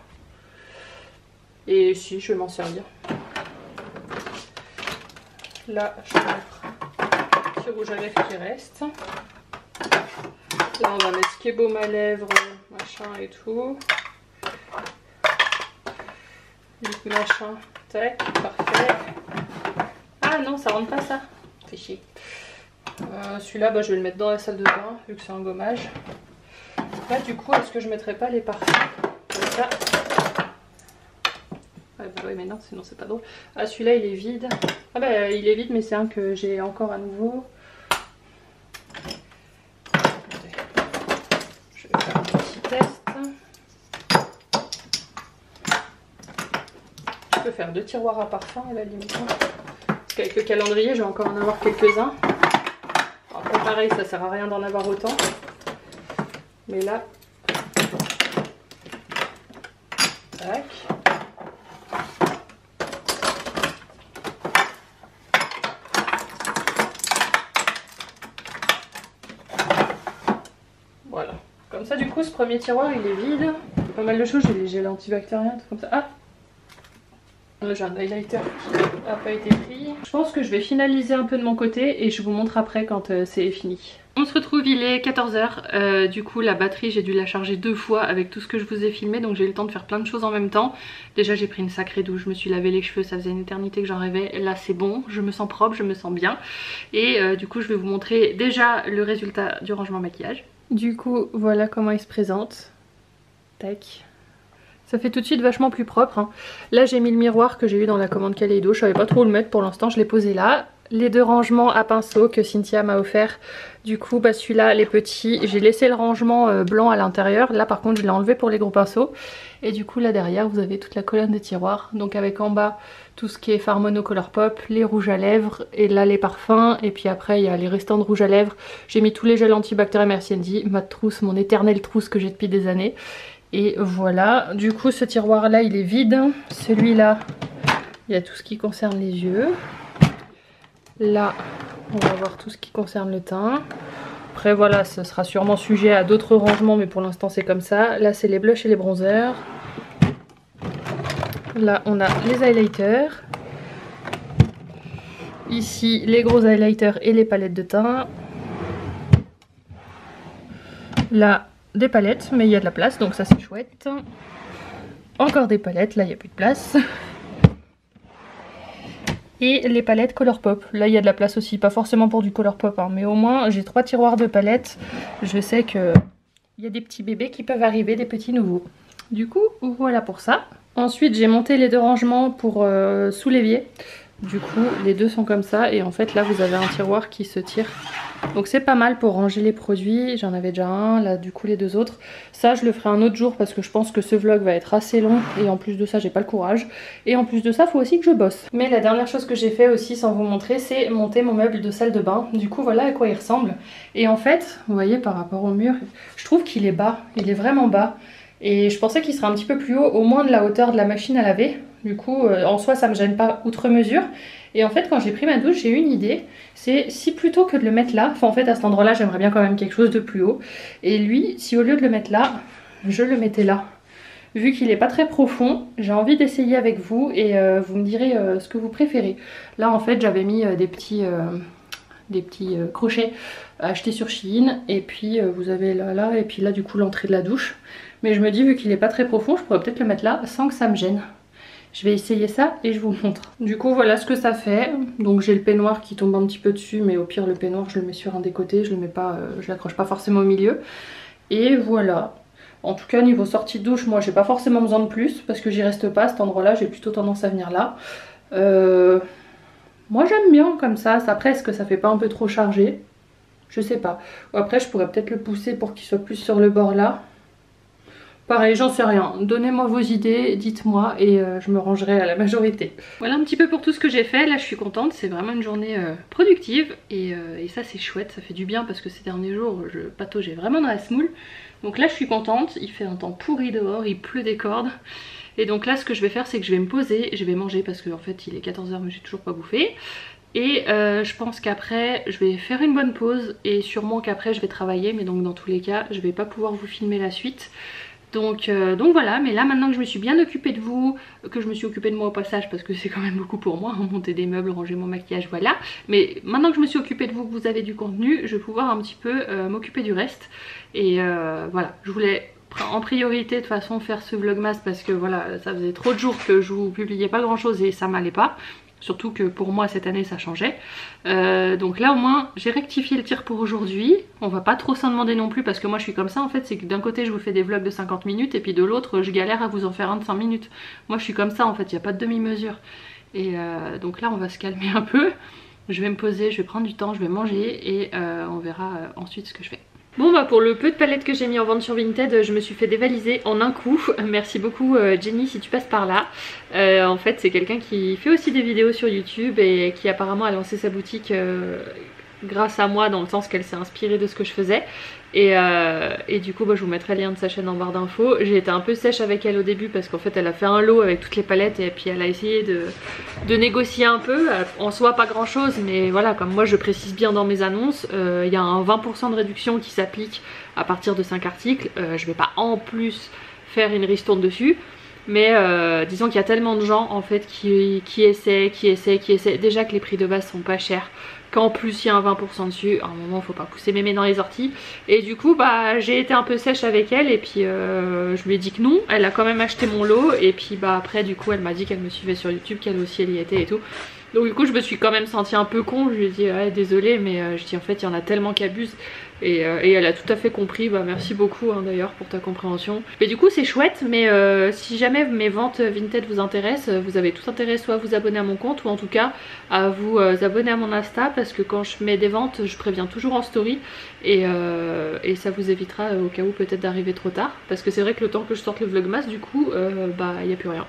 Et si, je vais m'en servir. Là, je vais mettre le petit rouge à lèvres qui reste. Là, on va mettre ce qui est baume à lèvres, machin et tout. Lip machin, tac, parfait. Ah non, ça rentre pas ça. Fait chier. Celui-là, bah, je vais le mettre dans la salle de bain, vu que c'est un gommage. Là, du coup, est-ce que je mettrais pas les parfums comme ça? Ouais, bah ouais, mais non, sinon c'est pas drôle. Ah, celui-là, il est vide. Ah bah, il est vide, mais c'est un que j'ai encore à nouveau. Je vais faire un petit test. Je peux faire 2 tiroirs à parfum à la limite. Parce qu'avec le calendrier, je vais encore en avoir quelques-uns. Après, pareil, ça sert à rien d'en avoir autant. Mais là, tac. Voilà. Comme ça, du coup, ce premier tiroir, il est vide. Pas mal de choses, j'ai les gels antibactériens, tout comme ça. Ah! Là, j'ai un highlighter qui n'a pas été pris. Je pense que je vais finaliser un peu de mon côté et je vous montre après quand c'est fini. On se retrouve, il est 14 h. Du coup, la batterie, j'ai dû la charger 2 fois avec tout ce que je vous ai filmé. Donc j'ai eu le temps de faire plein de choses en même temps. Déjà, j'ai pris une sacrée douche, je me suis lavé les cheveux. Ça faisait une éternité que j'en rêvais. Là, c'est bon, je me sens propre, je me sens bien. Et du coup, je vais vous montrer déjà le résultat du rangement maquillage. Du coup, voilà comment il se présente. Tac. Ça fait tout de suite vachement plus propre, hein. Là j'ai mis le miroir que j'ai eu dans la commande Kaleido. Je savais pas trop où le mettre pour l'instant, je l'ai posé là. Les 2 rangements à pinceau que Cynthia m'a offert. Du coup bah celui-là, les petits, j'ai laissé le rangement blanc à l'intérieur. Là par contre je l'ai enlevé pour les gros pinceaux. Et du coup là derrière vous avez toute la colonne de tiroirs. Donc avec en bas tout ce qui est fard mono Color Pop, les rouges à lèvres et là les parfums. Et puis après il y a les restants de rouges à lèvres. J'ai mis tous les gels antibactériens Merci Andy, ma trousse, mon éternelle trousse que j'ai depuis des années. Et voilà, du coup ce tiroir là il est vide. Celui-là, il y a tout ce qui concerne les yeux. Là, on va voir tout ce qui concerne le teint. Après voilà, ce sera sûrement sujet à d'autres rangements, mais pour l'instant c'est comme ça. Là c'est les blushs et les bronzers. Là on a les highlighters. Ici les gros highlighters et les palettes de teint. Là des palettes, mais il y a de la place, donc ça c'est chouette. Encore des palettes, là il n'y a plus de place. Et les palettes Color Pop, là il y a de la place aussi, pas forcément pour du Color Pop, hein, mais au moins j'ai 3 tiroirs de palettes. Je sais que il y a des petits bébés qui peuvent arriver, des petits nouveaux. Du coup, voilà pour ça. Ensuite j'ai monté les 2 rangements pour sous l'évier. Du coup les 2 sont comme ça et en fait là vous avez un tiroir qui se tire. Donc c'est pas mal pour ranger les produits. J'en avais déjà un, là du coup les 2 autres. Ça je le ferai un autre jour parce que je pense que ce vlog va être assez long. Et en plus de ça j'ai pas le courage. Et en plus de ça faut aussi que je bosse. Mais la dernière chose que j'ai fait aussi sans vous montrer, c'est monter mon meuble de salle de bain. Du coup voilà à quoi il ressemble. Et en fait vous voyez par rapport au mur, je trouve qu'il est bas. Il est vraiment bas. Et je pensais qu'il serait un petit peu plus haut, au moins de la hauteur de la machine à laver. Du coup, en soi, ça me gêne pas outre mesure. Et en fait, quand j'ai pris ma douche, j'ai eu une idée. C'est si plutôt que de le mettre là, enfin en fait à cet endroit-là, j'aimerais bien quand même quelque chose de plus haut. Et lui, si au lieu de le mettre là, je le mettais là. Vu qu'il est pas très profond, j'ai envie d'essayer avec vous et vous me direz ce que vous préférez. Là, en fait, j'avais mis des petits crochets achetés sur Shein. Et puis, vous avez là, et puis là, du coup, l'entrée de la douche. Mais je me dis, vu qu'il est pas très profond, je pourrais peut-être le mettre là sans que ça me gêne. Je vais essayer ça et je vous montre. Du coup voilà ce que ça fait. Donc j'ai le peignoir qui tombe un petit peu dessus, mais au pire le peignoir je le mets sur un des côtés, je le mets pas, je l'accroche pas forcément au milieu. Et voilà. En tout cas niveau sortie de douche, moi j'ai pas forcément besoin de plus parce que j'y reste pas à cet endroit là, j'ai plutôt tendance à venir là. Moi j'aime bien comme ça, après est-ce que ça fait pas un peu trop chargé? Je sais pas. Ou après je pourrais peut-être le pousser pour qu'il soit plus sur le bord là. Pareil, j'en sais rien. Donnez-moi vos idées, dites-moi et je me rangerai à la majorité. Voilà un petit peu pour tout ce que j'ai fait. Là, je suis contente. C'est vraiment une journée productive et ça, c'est chouette. Ça fait du bien parce que ces derniers jours, je pataugeais vraiment dans la semoule. Donc là, je suis contente. Il fait un temps pourri dehors. Il pleut des cordes. Et donc là, ce que je vais faire, c'est que je vais me poser. Je vais manger parce qu'en fait, il est 14 h mais j'ai toujours pas bouffé. Et je pense qu'après je vais faire une bonne pause et sûrement qu'après je vais travailler, mais donc dans tous les cas je vais pas pouvoir vous filmer la suite. Donc voilà, mais là maintenant que je me suis bien occupée de vous, que je me suis occupée de moi au passage parce que c'est quand même beaucoup pour moi, monter des meubles, ranger mon maquillage, voilà. Mais maintenant que je me suis occupée de vous, que vous avez du contenu, je vais pouvoir un petit peu m'occuper du reste. Et voilà, je voulais en priorité de toute façon faire ce vlogmas parce que voilà, ça faisait trop de jours que je vous publiais pas grand chose et ça m'allait pas. Surtout que pour moi cette année ça changeait. Donc là au moins j'ai rectifié le tir pour aujourd'hui. On va pas trop s'en demander non plus parce que moi je suis comme ça en fait. C'est que d'un côté je vous fais des vlogs de 50 minutes et puis de l'autre je galère à vous en faire un de 5 minutes. Moi je suis comme ça en fait, il n'y a pas de demi-mesure. Et donc là on va se calmer un peu. Je vais me poser, je vais prendre du temps, je vais manger et on verra ensuite ce que je fais. Bon bah pour le peu de palettes que j'ai mis en vente sur Vinted, je me suis fait dévaliser en un coup. Merci beaucoup Jenny si tu passes par là. En fait c'est quelqu'un qui fait aussi des vidéos sur YouTube et qui apparemment a lancé sa boutique grâce à moi, dans le sens qu'elle s'est inspirée de ce que je faisais. Et du coup bah, je vous mettrai le lien de sa chaîne en barre d'infos. J'ai été un peu sèche avec elle au début parce qu'en fait elle a fait un lot avec toutes les palettes et puis elle a essayé de négocier un peu. En soi pas grand chose, mais voilà, comme moi je précise bien dans mes annonces, il y a un 20% de réduction qui s'applique à partir de 5 articles. Je vais pas en plus faire une ristourne dessus. Mais disons qu'il y a tellement de gens en fait qui essaient. Déjà que les prix de base sont pas chers, qu'en plus il y a un 20% dessus, à un moment faut pas pousser mes mains dans les orties. Et du coup bah j'ai été un peu sèche avec elle et puis je lui ai dit que non. Elle a quand même acheté mon lot et puis bah après du coup elle m'a dit qu'elle me suivait sur YouTube, qu'elle aussi elle y était et tout. Donc du coup je me suis quand même sentie un peu con, je lui ai dit ouais, désolée mais je dis en fait il y en a tellement qui abusent. Et elle a tout à fait compris, bah merci beaucoup hein, d'ailleurs pour ta compréhension. Mais du coup c'est chouette, mais si jamais mes ventes Vinted vous intéressent, vous avez tout intérêt soit à vous abonner à mon compte ou en tout cas à vous abonner à mon Insta, parce que quand je mets des ventes je préviens toujours en story et ça vous évitera au cas où peut-être d'arriver trop tard, parce que c'est vrai que le temps que je sorte le vlogmas du coup bah il n'y a plus rien.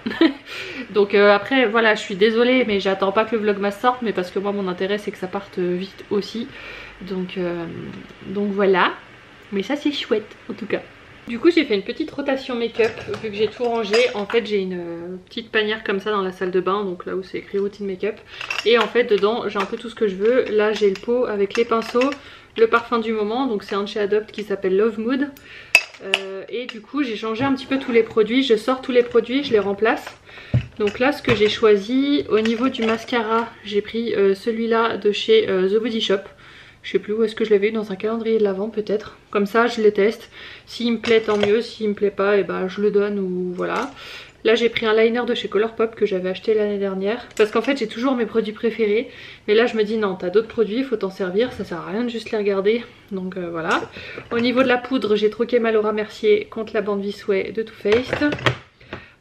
Donc après voilà, je suis désolée mais j'attends pas que le vlogmas sorte, mais parce que moi mon intérêt c'est que ça parte vite aussi. Donc voilà, mais ça c'est chouette en tout cas. Du coup j'ai fait une petite rotation make-up vu que j'ai tout rangé. En fait j'ai une petite panière comme ça dans la salle de bain, donc là où c'est écrit routine make-up. Et en fait dedans j'ai un peu tout ce que je veux. Là j'ai le pot avec les pinceaux, le parfum du moment, donc c'est un de chez Adopt qui s'appelle Love Mood. Et du coup j'ai changé un petit peu tous les produits, je sors tous les produits, je les remplace. Donc là ce que j'ai choisi au niveau du mascara, j'ai pris celui-là de chez The Body Shop. Je sais plus où est-ce que je l'avais eu, dans un calendrier de l'Avent peut-être. Comme ça je les teste, s'il me plaît tant mieux, s'il me plaît pas et ben je le donne ou voilà. Là j'ai pris un liner de chez Colourpop que j'avais acheté l'année dernière, parce qu'en fait j'ai toujours mes produits préférés, mais là je me dis non, t'as d'autres produits, il faut t'en servir, ça sert à rien de juste les regarder. Donc voilà. Au niveau de la poudre, j'ai troqué ma Laura Mercier contre la bande Visway de Too Faced.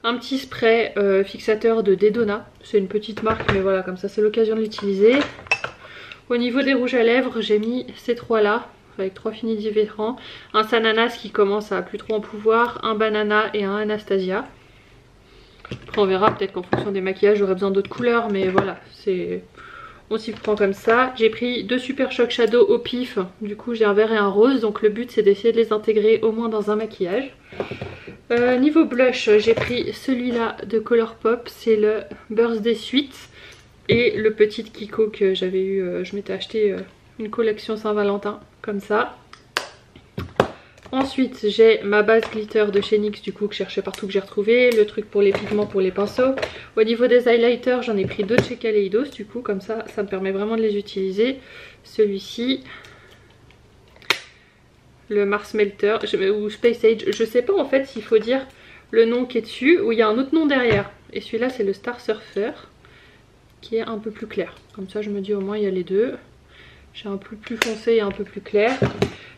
Un petit spray fixateur de Dedona, c'est une petite marque mais voilà, comme ça c'est l'occasion de l'utiliser. Au niveau des rouges à lèvres, j'ai mis ces trois là, avec trois finis différents. Un Sananas qui commence à plus trop en pouvoir, un Banana et un Anastasia. Après on verra, peut-être qu'en fonction des maquillages j'aurai besoin d'autres couleurs, mais voilà, on s'y prend comme ça. J'ai pris deux Super Shock Shadow au pif, du coup j'ai un vert et un rose, donc le but c'est d'essayer de les intégrer au moins dans un maquillage. Niveau blush, j'ai pris celui-là de Colourpop, c'est le Birthday Suite. Et le petit Kiko que j'avais eu, je m'étais acheté une collection Saint-Valentin comme ça. Ensuite j'ai ma base glitter de chez NYX du coup que je cherchais partout, que j'ai retrouvé. Le truc pour les pigments, pour les pinceaux. Au niveau des highlighters j'en ai pris deux de chez Kaleidos du coup, comme ça me permet vraiment de les utiliser. Celui-ci, le Mars Melter ou Space Age, je sais pas en fait s'il faut dire le nom qui est dessus ou il y a un autre nom derrière. Et celui-là c'est le Star Surfer, qui est un peu plus clair. Comme ça je me dis au moins il y a les deux. J'ai un peu plus foncé et un peu plus clair.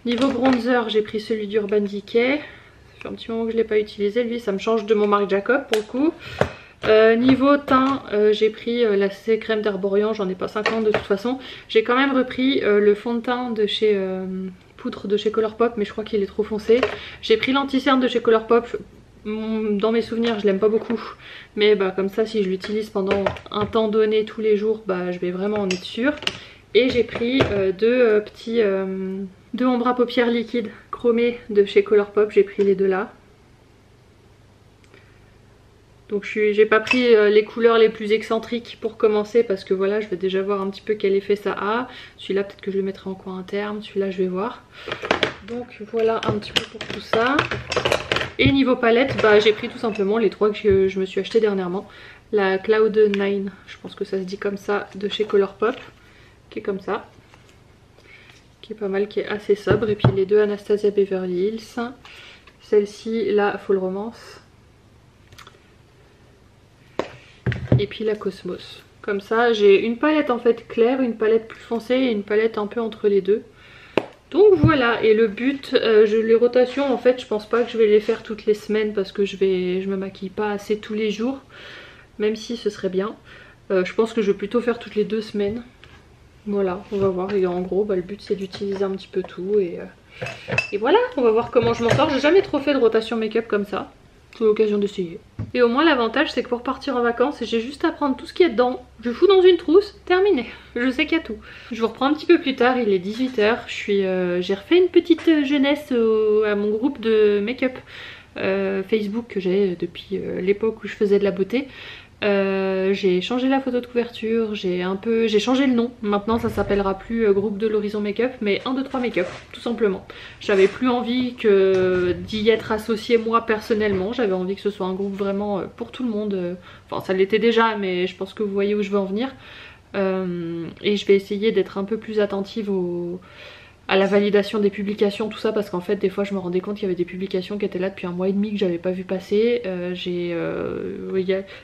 Niveau bronzer, j'ai pris celui d'Urban Decay. Ça fait un petit moment que je ne l'ai pas utilisé. Lui ça me change de mon Marc Jacob pour le coup. Niveau teint, j'ai pris la C crème d'Herborian. J'en ai pas 50 de toute façon. J'ai quand même repris le fond de teint de chez poudre de chez Colourpop, mais je crois qu'il est trop foncé. J'ai pris l'anti-cerne de chez Colourpop. Dans mes souvenirs je l'aime pas beaucoup, mais bah comme ça si je l'utilise pendant un temps donné tous les jours, bah je vais vraiment en être sûre. Et j'ai pris deux ombres à paupières liquides chromés de chez Colourpop, j'ai pris les deux là. Donc j'ai pas pris les couleurs les plus excentriques pour commencer parce que voilà, je vais déjà voir un petit peu quel effet ça a. Celui-là peut-être que je le mettrai en coin interne, celui-là je vais voir. Donc voilà un petit peu pour tout ça. Et niveau palette, bah, j'ai pris tout simplement les 3 que je me suis acheté dernièrement. La Cloud9, je pense que ça se dit comme ça, de chez Colourpop, qui est comme ça. Qui est pas mal, qui est assez sobre. Et puis les 2 Anastasia Beverly Hills. Celle-ci, la Fall Romance. Et puis la Cosmos. Comme ça, j'ai une palette en fait claire, une palette plus foncée et une palette un peu entre les deux. Donc voilà, et le but, les rotations en fait je pense pas que je vais les faire toutes les semaines parce que je me maquille pas assez tous les jours, même si ce serait bien. Je pense que je vais plutôt faire toutes les 2 semaines. Voilà, on va voir, et en gros bah, le but c'est d'utiliser un petit peu tout et voilà, on va voir comment je m'en sors. J'ai jamais trop fait de rotation make-up comme ça, c'est l'occasion d'essayer. Et au moins l'avantage c'est que pour partir en vacances, j'ai juste à prendre tout ce qu'il y a dedans, je fous dans une trousse, terminé, je sais qu'il y a tout. Je vous reprends un petit peu plus tard, il est 18 h, j'ai refait une petite jeunesse à mon groupe de make-up Facebook que j'ai depuis l'époque où je faisais de la beauté. J'ai changé la photo de couverture, j'ai changé le nom. Maintenant ça s'appellera plus groupe de l'horizon make-up mais 1, 2, 3 make-up tout simplement. J'avais plus envie d'y être associée moi personnellement, j'avais envie que ce soit un groupe vraiment pour tout le monde. Enfin ça l'était déjà mais je pense que vous voyez où je veux en venir. Et je vais essayer d'être un peu plus attentive à la validation des publications, tout ça, parce qu'en fait des fois je me rendais compte qu'il y avait des publications qui étaient là depuis 1 mois et demi que j'avais pas vu passer.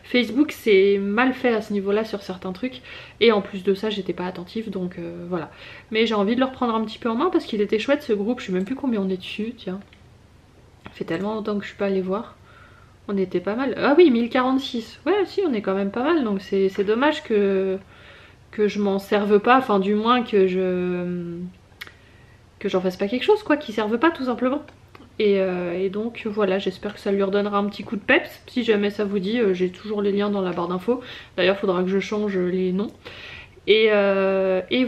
Facebook c'est mal fait à ce niveau là sur certains trucs et en plus de ça j'étais pas attentive donc voilà. Mais j'ai envie de le reprendre un petit peu en main parce qu'il était chouette ce groupe, je sais même plus combien on est dessus, tiens. Ça fait tellement longtemps que je suis pas allée voir. On était pas mal, ah oui 1046, ouais si on est quand même pas mal donc c'est dommage que je m'en serve pas, enfin du moins que j'en fasse pas quelque chose quoi, qui serve pas tout simplement. Et donc voilà, j'espère que ça lui redonnera un petit coup de peps. Si jamais ça vous dit, j'ai toujours les liens dans la barre d'infos. D'ailleurs faudra que je change les noms. Et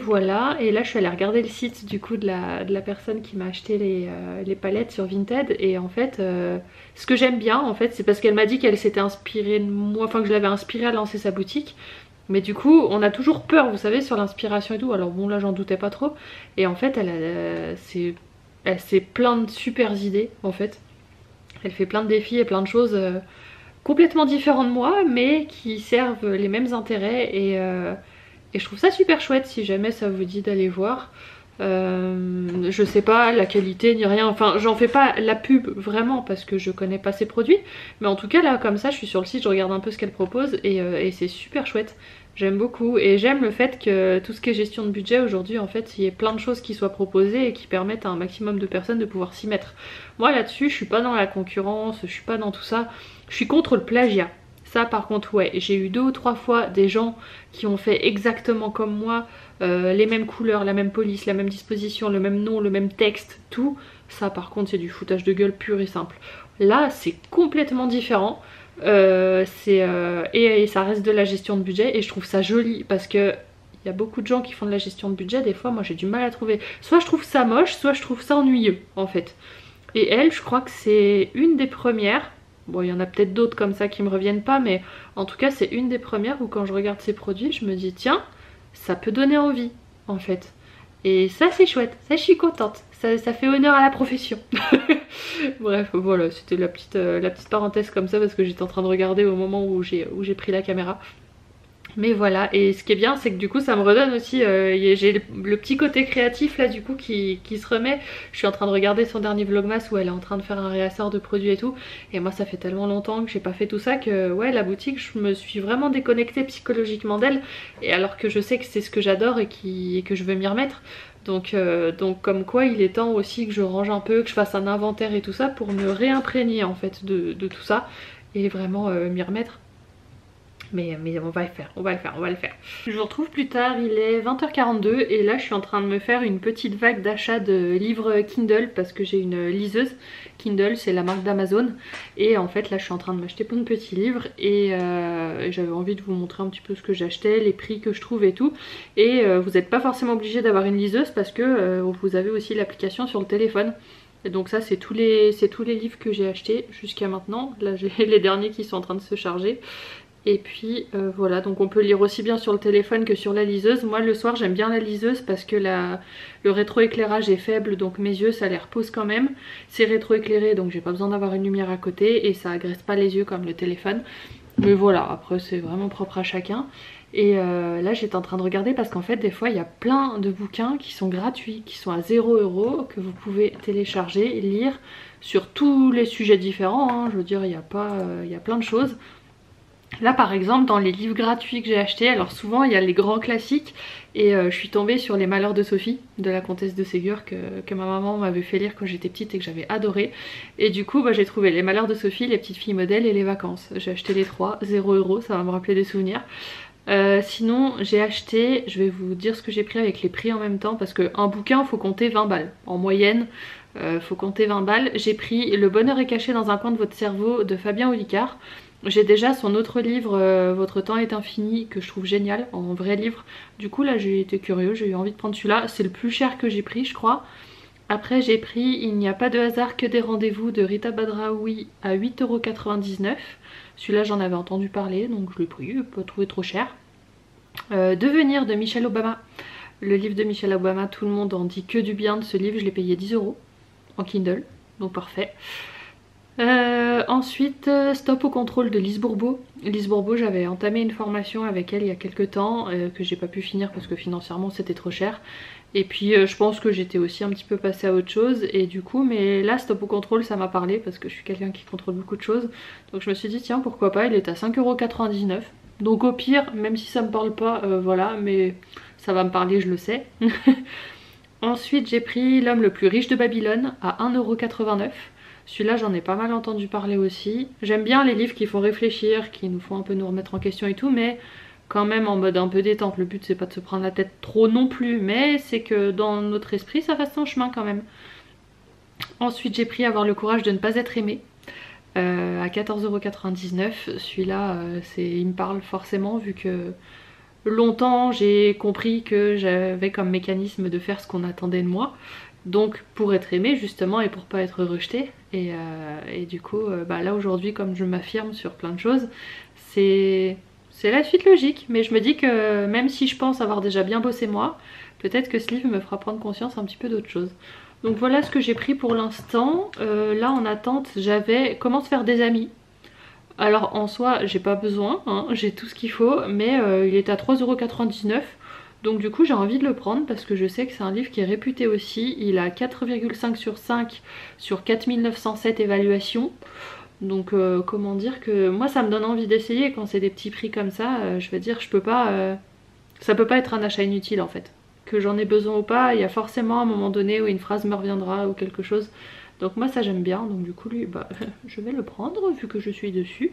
voilà, et là je suis allée regarder le site du coup de la personne qui m'a acheté les palettes sur Vinted. Et en fait ce que j'aime bien en fait c'est parce qu'elle m'a dit qu'elle s'était inspirée de moi, enfin que je l'avais inspirée à lancer sa boutique. Mais du coup on a toujours peur vous savez sur l'inspiration et tout, alors bon là j'en doutais pas trop. Et en fait elle s'est plein de super idées en fait. Elle fait plein de défis et plein de choses complètement différentes de moi mais qui servent les mêmes intérêts et je trouve ça super chouette si jamais ça vous dit d'aller voir. Je sais pas la qualité ni rien, enfin j'en fais pas la pub vraiment parce que je connais pas ses produits, mais en tout cas là comme ça je suis sur le site, je regarde un peu ce qu'elle propose et c'est super chouette. J'aime beaucoup et j'aime le fait que tout ce qui est gestion de budget aujourd'hui en fait il y ait plein de choses qui soient proposées et qui permettent à un maximum de personnes de pouvoir s'y mettre. Moi là-dessus je suis pas dans la concurrence, je suis pas dans tout ça, je suis contre le plagiat. Ça par contre ouais, j'ai eu 2 ou 3 fois des gens qui ont fait exactement comme moi, les mêmes couleurs, la même police, la même disposition, le même nom, le même texte, tout. Ça par contre c'est du foutage de gueule pur et simple. Là c'est complètement différent. Et ça reste de la gestion de budget et je trouve ça joli parce que il y a beaucoup de gens qui font de la gestion de budget, des fois moi j'ai du mal à trouver, soit je trouve ça moche, soit je trouve ça ennuyeux en fait. Et elle je crois que c'est une des premières, bon il y en a peut-être d'autres comme ça qui me reviennent pas, mais en tout cas c'est une des premières où quand je regarde ses produits je me dis tiens ça peut donner envie en fait. Et ça c'est chouette, ça je suis contente, ça fait honneur à la profession. Bref voilà, c'était la petite parenthèse comme ça parce que j'étais en train de regarder au moment où j'ai pris la caméra. Mais voilà, et ce qui est bien c'est que du coup ça me redonne aussi, j'ai le petit côté créatif là du coup qui se remet. Je suis en train de regarder son dernier vlogmas où elle est en train de faire un réassort de produits et tout. Et moi ça fait tellement longtemps que j'ai pas fait tout ça que ouais la boutique je me suis vraiment déconnectée psychologiquement d'elle. Et alors que je sais que c'est ce que j'adore et que je veux m'y remettre. Donc comme quoi il est temps aussi que je range un peu, que je fasse un inventaire et tout ça pour me réimprégner en fait de tout ça et vraiment m'y remettre. Mais on va le faire, on va le faire. Je vous retrouve plus tard, il est 20h42 et là je suis en train de me faire une petite vague d'achat de livres Kindle parce que j'ai une liseuse. Kindle c'est la marque d'Amazon et en fait là je suis en train de m'acheter plein de petits livres et j'avais envie de vous montrer un petit peu ce que j'achetais, les prix que je trouve et tout. Et vous n'êtes pas forcément obligé d'avoir une liseuse parce que vous avez aussi l'application sur le téléphone. Et donc ça c'est tous les livres que j'ai achetés jusqu'à maintenant. Là j'ai les derniers qui sont en train de se charger. Et puis voilà, donc on peut lire aussi bien sur le téléphone que sur la liseuse. Moi le soir j'aime bien la liseuse parce que le rétroéclairage est faible, donc mes yeux ça les repose quand même. C'est rétroéclairé donc j'ai pas besoin d'avoir une lumière à côté et ça agresse pas les yeux comme le téléphone. Mais voilà, après c'est vraiment propre à chacun. Et là j'étais en train de regarder parce qu'en fait des fois il y a plein de bouquins qui sont gratuits, qui sont à 0 €, que vous pouvez télécharger et lire sur tous les sujets différents, hein. Je veux dire il y a plein de choses. Là par exemple dans les livres gratuits que j'ai achetés, alors souvent il y a les grands classiques et je suis tombée sur Les Malheurs de Sophie de la comtesse de Ségur que ma maman m'avait fait lire quand j'étais petite et que j'avais adoré. Et du coup j'ai trouvé Les Malheurs de Sophie, Les Petites Filles Modèles et Les Vacances. J'ai acheté les trois, 0 €, ça va me rappeler des souvenirs. Sinon j'ai acheté, je vais vous dire ce que j'ai pris avec les prix en même temps parce qu'un bouquin faut compter 20 balles en moyenne. Faut compter 20 balles. J'ai pris Le Bonheur est caché dans un coin de votre cerveau de Fabien Olicard. J'ai déjà son autre livre Votre temps est infini que je trouve génial en vrai livre. Du coup là j'ai été curieuse, j'ai eu envie de prendre celui-là. C'est le plus cher que j'ai pris je crois. Après j'ai pris Il n'y a pas de hasard que des rendez-vous de Rita Badraoui à 8,99 €. Celui-là j'en avais entendu parler donc je l'ai pris, pas trouvé trop cher. Devenir de Michelle Obama. Le livre de Michelle Obama, tout le monde en dit que du bien de ce livre, je l'ai payé 10 € en Kindle, donc parfait. Ensuite, Stop au contrôle de Lise Bourbeau. Lise Bourbeau, j'avais entamé une formation avec elle il y a quelques temps que j'ai pas pu finir parce que financièrement c'était trop cher. Et puis je pense que j'étais aussi un petit peu passée à autre chose et du coup, mais là Stop au contrôle ça m'a parlé parce que je suis quelqu'un qui contrôle beaucoup de choses. Donc je me suis dit tiens pourquoi pas, il est à 5,99 €. Donc au pire, même si ça me parle pas, voilà, mais ça va me parler, je le sais. Ensuite j'ai pris L'homme le plus riche de Babylone à 1,89 €. Celui-là j'en ai pas mal entendu parler aussi. J'aime bien les livres qui font réfléchir, qui nous font un peu nous remettre en question et tout, mais quand même en mode un peu détente. Le but c'est pas de se prendre la tête trop non plus, mais c'est que dans notre esprit ça fasse son chemin quand même. Ensuite j'ai pris Avoir le courage de ne pas être aimé à 14,99 €. Celui-là il me parle forcément vu que longtemps j'ai compris que j'avais comme mécanisme de faire ce qu'on attendait de moi. Donc pour être aimée justement et pour pas être rejetée. Et du coup là aujourd'hui comme je m'affirme sur plein de choses, c'est la suite logique. Mais je me dis que même si je pense avoir déjà bien bossé moi, peut-être que ce livre me fera prendre conscience un petit peu d'autre chose. Donc voilà ce que j'ai pris pour l'instant. Là en attente j'avais Comment se faire des amis. Alors en soi j'ai pas besoin, hein, j'ai tout ce qu'il faut, mais il est à 3,99 €. Donc du coup j'ai envie de le prendre parce que je sais que c'est un livre qui est réputé aussi. Il a 4,5 sur 5 sur 4907 évaluations. Donc comment dire que moi ça me donne envie d'essayer quand c'est des petits prix comme ça. Je veux dire je peux pas, ça peut pas être un achat inutile en fait. Que j'en ai besoin ou pas, il y a forcément un moment donné où une phrase me reviendra ou quelque chose. Donc moi ça j'aime bien, donc du coup lui je vais le prendre vu que je suis dessus.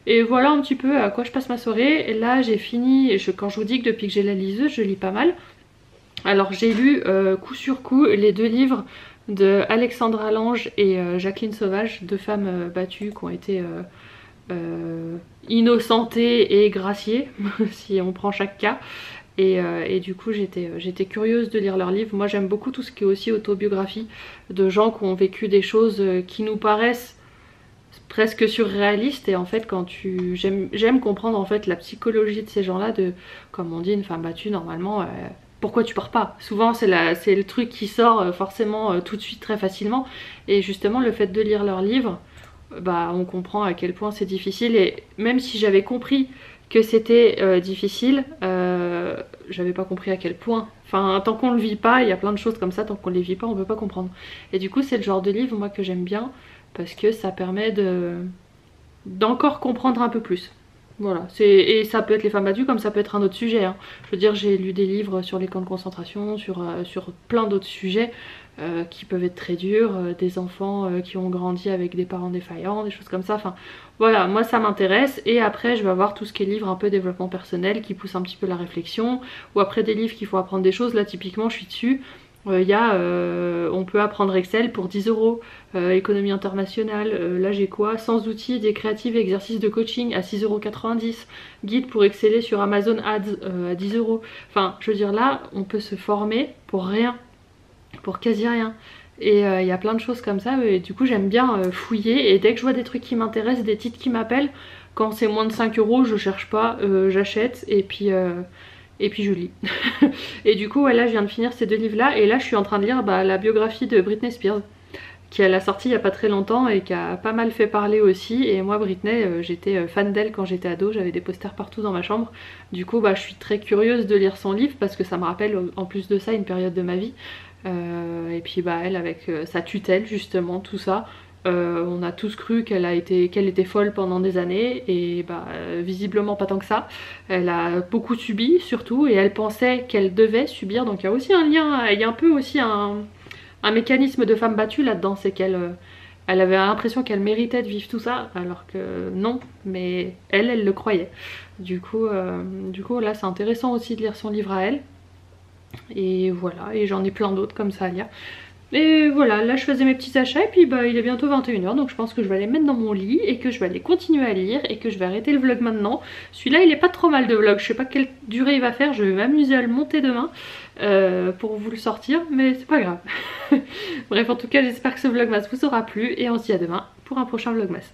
Et voilà un petit peu à quoi je passe ma soirée. Et là j'ai fini, quand je vous dis que depuis que j'ai la liseuse je lis pas mal. Alors j'ai lu coup sur coup les deux livres de Alexandra Lange et Jacqueline Sauvage, deux femmes battues qui ont été innocentées et graciées si on prend chaque cas. Et du coup j'étais curieuse de lire leurs livres. Moi j'aime beaucoup tout ce qui est aussi autobiographie de gens qui ont vécu des choses qui nous paraissent presque surréalistes. Et en fait j'aime comprendre en fait la psychologie de ces gens là, de comme on dit une femme battue normalement pourquoi tu pars pas. Souvent c'est le truc qui sort forcément tout de suite très facilement. Et justement le fait de lire leurs livres, on comprend à quel point c'est difficile. Et même si j'avais compris que c'était difficile, j'avais pas compris à quel point. Enfin, tant qu'on le vit pas, il y a plein de choses comme ça, tant qu'on les vit pas, on peut pas comprendre. Et du coup, c'est le genre de livre, moi, que j'aime bien, parce que ça permet d'encore comprendre un peu plus. Voilà, et ça peut être les femmes battues comme ça peut être un autre sujet, hein. Je veux dire, j'ai lu des livres sur les camps de concentration, sur plein d'autres sujets qui peuvent être très durs, des enfants qui ont grandi avec des parents défaillants, des choses comme ça. Enfin voilà, moi ça m'intéresse. Et après je vais avoir tout ce qui est livres un peu développement personnel qui pousse un petit peu la réflexion, ou après des livres qu'il faut apprendre des choses. Là typiquement je suis dessus. On peut apprendre Excel pour 10 €, économie internationale, là j'ai quoi, sans outils, des créatives exercices de coaching à 6,90 €, guide pour exceller sur Amazon Ads à 10 €. Enfin je veux dire là on peut se former pour rien, pour quasi rien. Et il y a plein de choses comme ça et du coup j'aime bien fouiller, et dès que je vois des trucs qui m'intéressent, des titres qui m'appellent, quand c'est moins de 5 euros je cherche pas, j'achète et puis je lis. Et du coup ouais, là je viens de finir ces deux livres là, et là je suis en train de lire la biographie de Britney Spears qui a sorti il y a pas très longtemps et qui a pas mal fait parler aussi. Et moi Britney, j'étais fan d'elle quand j'étais ado, j'avais des posters partout dans ma chambre. Du coup je suis très curieuse de lire son livre parce que ça me rappelle en plus de ça une période de ma vie. Et puis elle avec sa tutelle justement, tout ça. On a tous cru qu'elle était folle pendant des années et visiblement pas tant que ça. Elle a beaucoup subi surtout, et elle pensait qu'elle devait subir, donc il y a aussi un lien, il y a un peu aussi un mécanisme de femme battue là-dedans, c'est qu'elle elle avait l'impression qu'elle méritait de vivre tout ça, alors que non, mais elle le croyait. Du coup là c'est intéressant aussi de lire son livre à elle. Et voilà, et j'en ai plein d'autres comme ça à lire. Et voilà, là je faisais mes petits achats et puis il est bientôt 21 h, donc je pense que je vais aller mettre dans mon lit et que je vais aller continuer à lire et que je vais arrêter le vlog maintenant. Celui-là il est pas trop mal de vlog, je sais pas quelle durée il va faire, je vais m'amuser à le monter demain pour vous le sortir, mais c'est pas grave. Bref, en tout cas j'espère que ce vlogmas vous aura plu et on se dit à demain pour un prochain vlogmas.